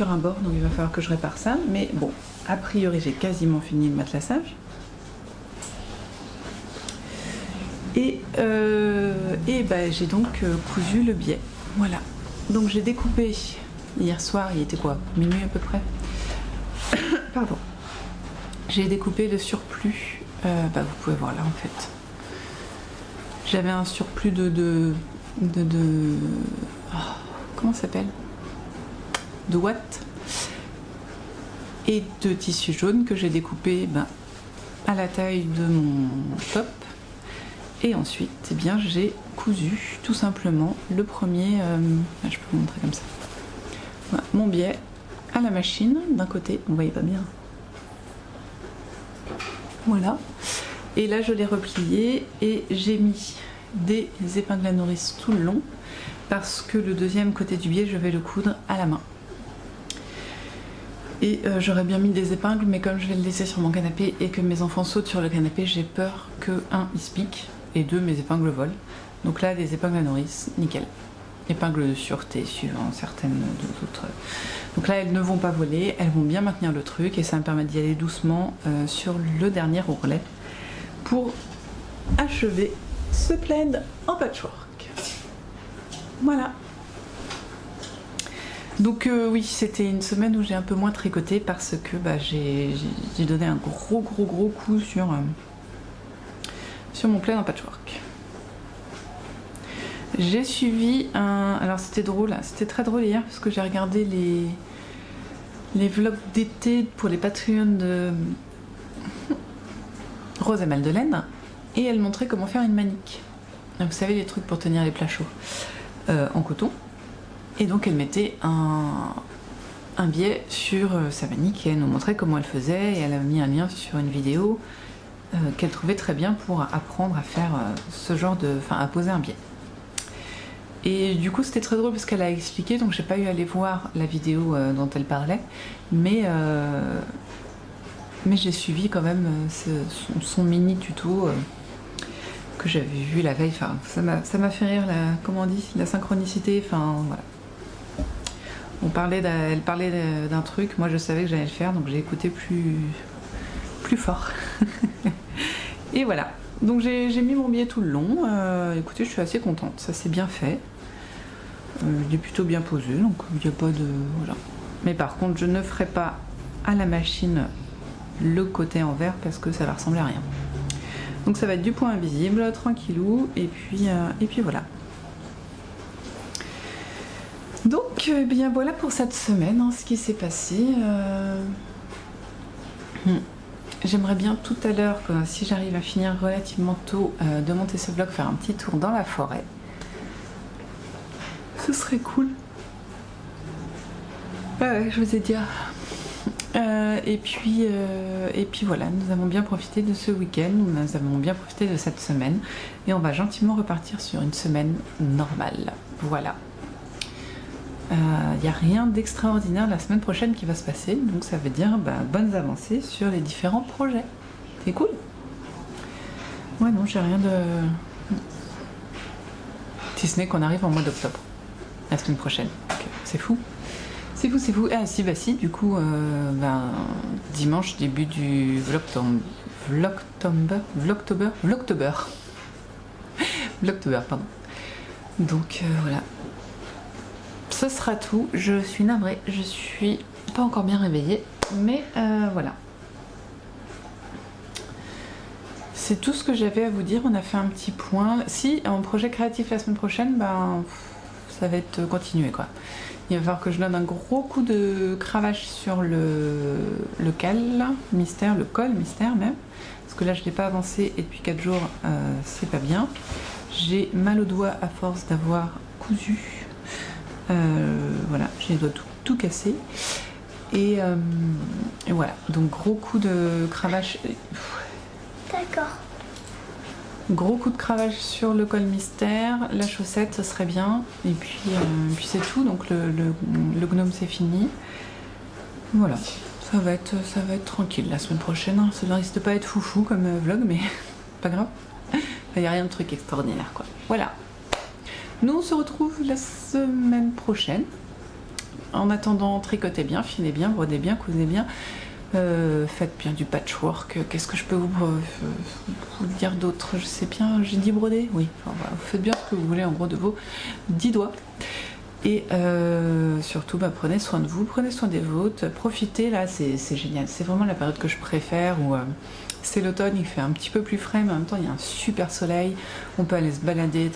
[SPEAKER 1] un bord, donc il va falloir que je répare ça. Mais bon, a priori, j'ai quasiment fini le matelassage. Et j'ai donc cousu le biais. Voilà. Donc j'ai découpé hier soir, il était quoi? Minuit à peu près. Pardon. J'ai découpé le surplus. Vous pouvez voir là en fait. J'avais un surplus comment ça s'appelle? De watts. Et de tissu jaune que j'ai découpé à la taille de mon top. Et ensuite, eh bien, j'ai cousu tout simplement le premier. Je peux vous montrer comme ça. Voilà, mon biais à la machine d'un côté. Vous voyez pas bien. Voilà. Et là, je l'ai replié et j'ai mis des épingles à nourrice tout le long parce que le deuxième côté du biais, je vais le coudre à la main. Et j'aurais bien mis des épingles, mais comme je vais le laisser sur mon canapé et que mes enfants sautent sur le canapé, j'ai peur que, 1, ils se piquent, et 2, mes épingles volent. Donc là, des épingles à nourrice, nickel. Épingles de sûreté, suivant certaines autres. Donc là, elles ne vont pas voler, elles vont bien maintenir le truc, et ça me permet d'y aller doucement sur le dernier ourlet pour achever ce plaid en patchwork. Voilà. Donc oui, c'était une semaine où j'ai un peu moins tricoté parce que j'ai donné un gros coup sur mon plaid en patchwork. J'ai suivi un... Alors c'était drôle, c'était très drôle hier parce que j'ai regardé les vlogs d'été pour les Patreons de Rose et Madeleine et elle montrait comment faire une manique. Vous savez, les trucs pour tenir les plats chauds en coton. Et donc elle mettait un biais sur sa manique et elle nous montrait comment elle faisait et elle a mis un lien sur une vidéo qu'elle trouvait très bien pour apprendre à faire ce genre de... Enfin, à poser un biais. Et du coup c'était très drôle parce qu'elle a expliqué, donc j'ai pas eu à aller voir la vidéo dont elle parlait, mais j'ai suivi quand même son mini tuto que j'avais vu la veille. Enfin, ça m'a fait rire, comment on dit, la synchronicité, enfin voilà. Elle parlait d'un truc, moi je savais que j'allais le faire, donc j'ai écouté plus fort. Et voilà. Donc j'ai mis mon biais tout le long. Écoutez, je suis assez contente, ça s'est bien fait. Il est plutôt bien posé, donc il n'y a pas de... Voilà. Mais par contre, je ne ferai pas à la machine le côté envers parce que ça va ressembler à rien. Donc ça va être du point invisible, tranquillou, et puis voilà. Donc bien voilà pour cette semaine, ce qui s'est passé. J'aimerais bien tout à l'heure, si j'arrive à finir relativement tôt, de monter ce vlog, faire un petit tour dans la forêt. Ce serait cool. Ouais, je vous ai dit. Et puis voilà, nous avons bien profité de ce week-end, nous avons bien profité de cette semaine, et on va gentiment repartir sur une semaine normale. Voilà. Il n'y a rien d'extraordinaire la semaine prochaine qui va se passer, donc ça veut dire bonnes avancées sur les différents projets. C'est cool. Ouais, non, j'ai rien de... Si ce n'est qu'on arrive en mois d'octobre, la semaine prochaine. C'est fou. C'est fou. Ah si, du coup, dimanche, début du Vlogtober, pardon. Donc voilà. Ce sera tout, je suis navrée, je suis pas encore bien réveillée, mais voilà. C'est tout ce que j'avais à vous dire, on a fait un petit point. Si, en projet créatif la semaine prochaine, ça va être continué quoi. Il va falloir que je donne un gros coup de cravache sur le col mystère même, parce que là je n'ai pas avancé et depuis 4 jours c'est pas bien. J'ai mal aux doigts à force d'avoir cousu. Voilà, j'ai les doigts tout cassés. Et voilà, donc gros coup de cravache.
[SPEAKER 2] D'accord.
[SPEAKER 1] Gros coup de cravache sur le col mystère, la chaussette ce serait bien, et puis c'est tout, donc le gnome c'est fini. Voilà, ça va être tranquille la semaine prochaine, hein. Ça ne risque de pas être foufou comme vlog, mais pas grave. Il n'y a rien de truc extraordinaire quoi. Voilà. Nous on se retrouve la semaine prochaine. En attendant, tricotez bien, filez bien, brodez bien, cousez bien. Faites bien du patchwork. Qu'est-ce que je peux vous dire d'autre? Je sais bien, j'ai dit broder. Oui, enfin, voilà, vous faites bien ce que vous voulez en gros de vos 10 doigts. Et surtout, prenez soin de vous, prenez soin des vôtres. Profitez, là, c'est génial. C'est vraiment la période que je préfère où c'est l'automne, il fait un petit peu plus frais, mais en même temps, il y a un super soleil. On peut aller se balader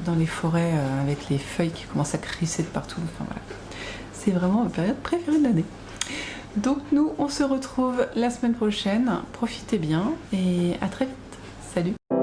[SPEAKER 1] dans les forêts avec les feuilles qui commencent à crisser de partout. Enfin, voilà. C'est vraiment ma période préférée de l'année. Donc nous, on se retrouve la semaine prochaine. Profitez bien et à très vite. Salut!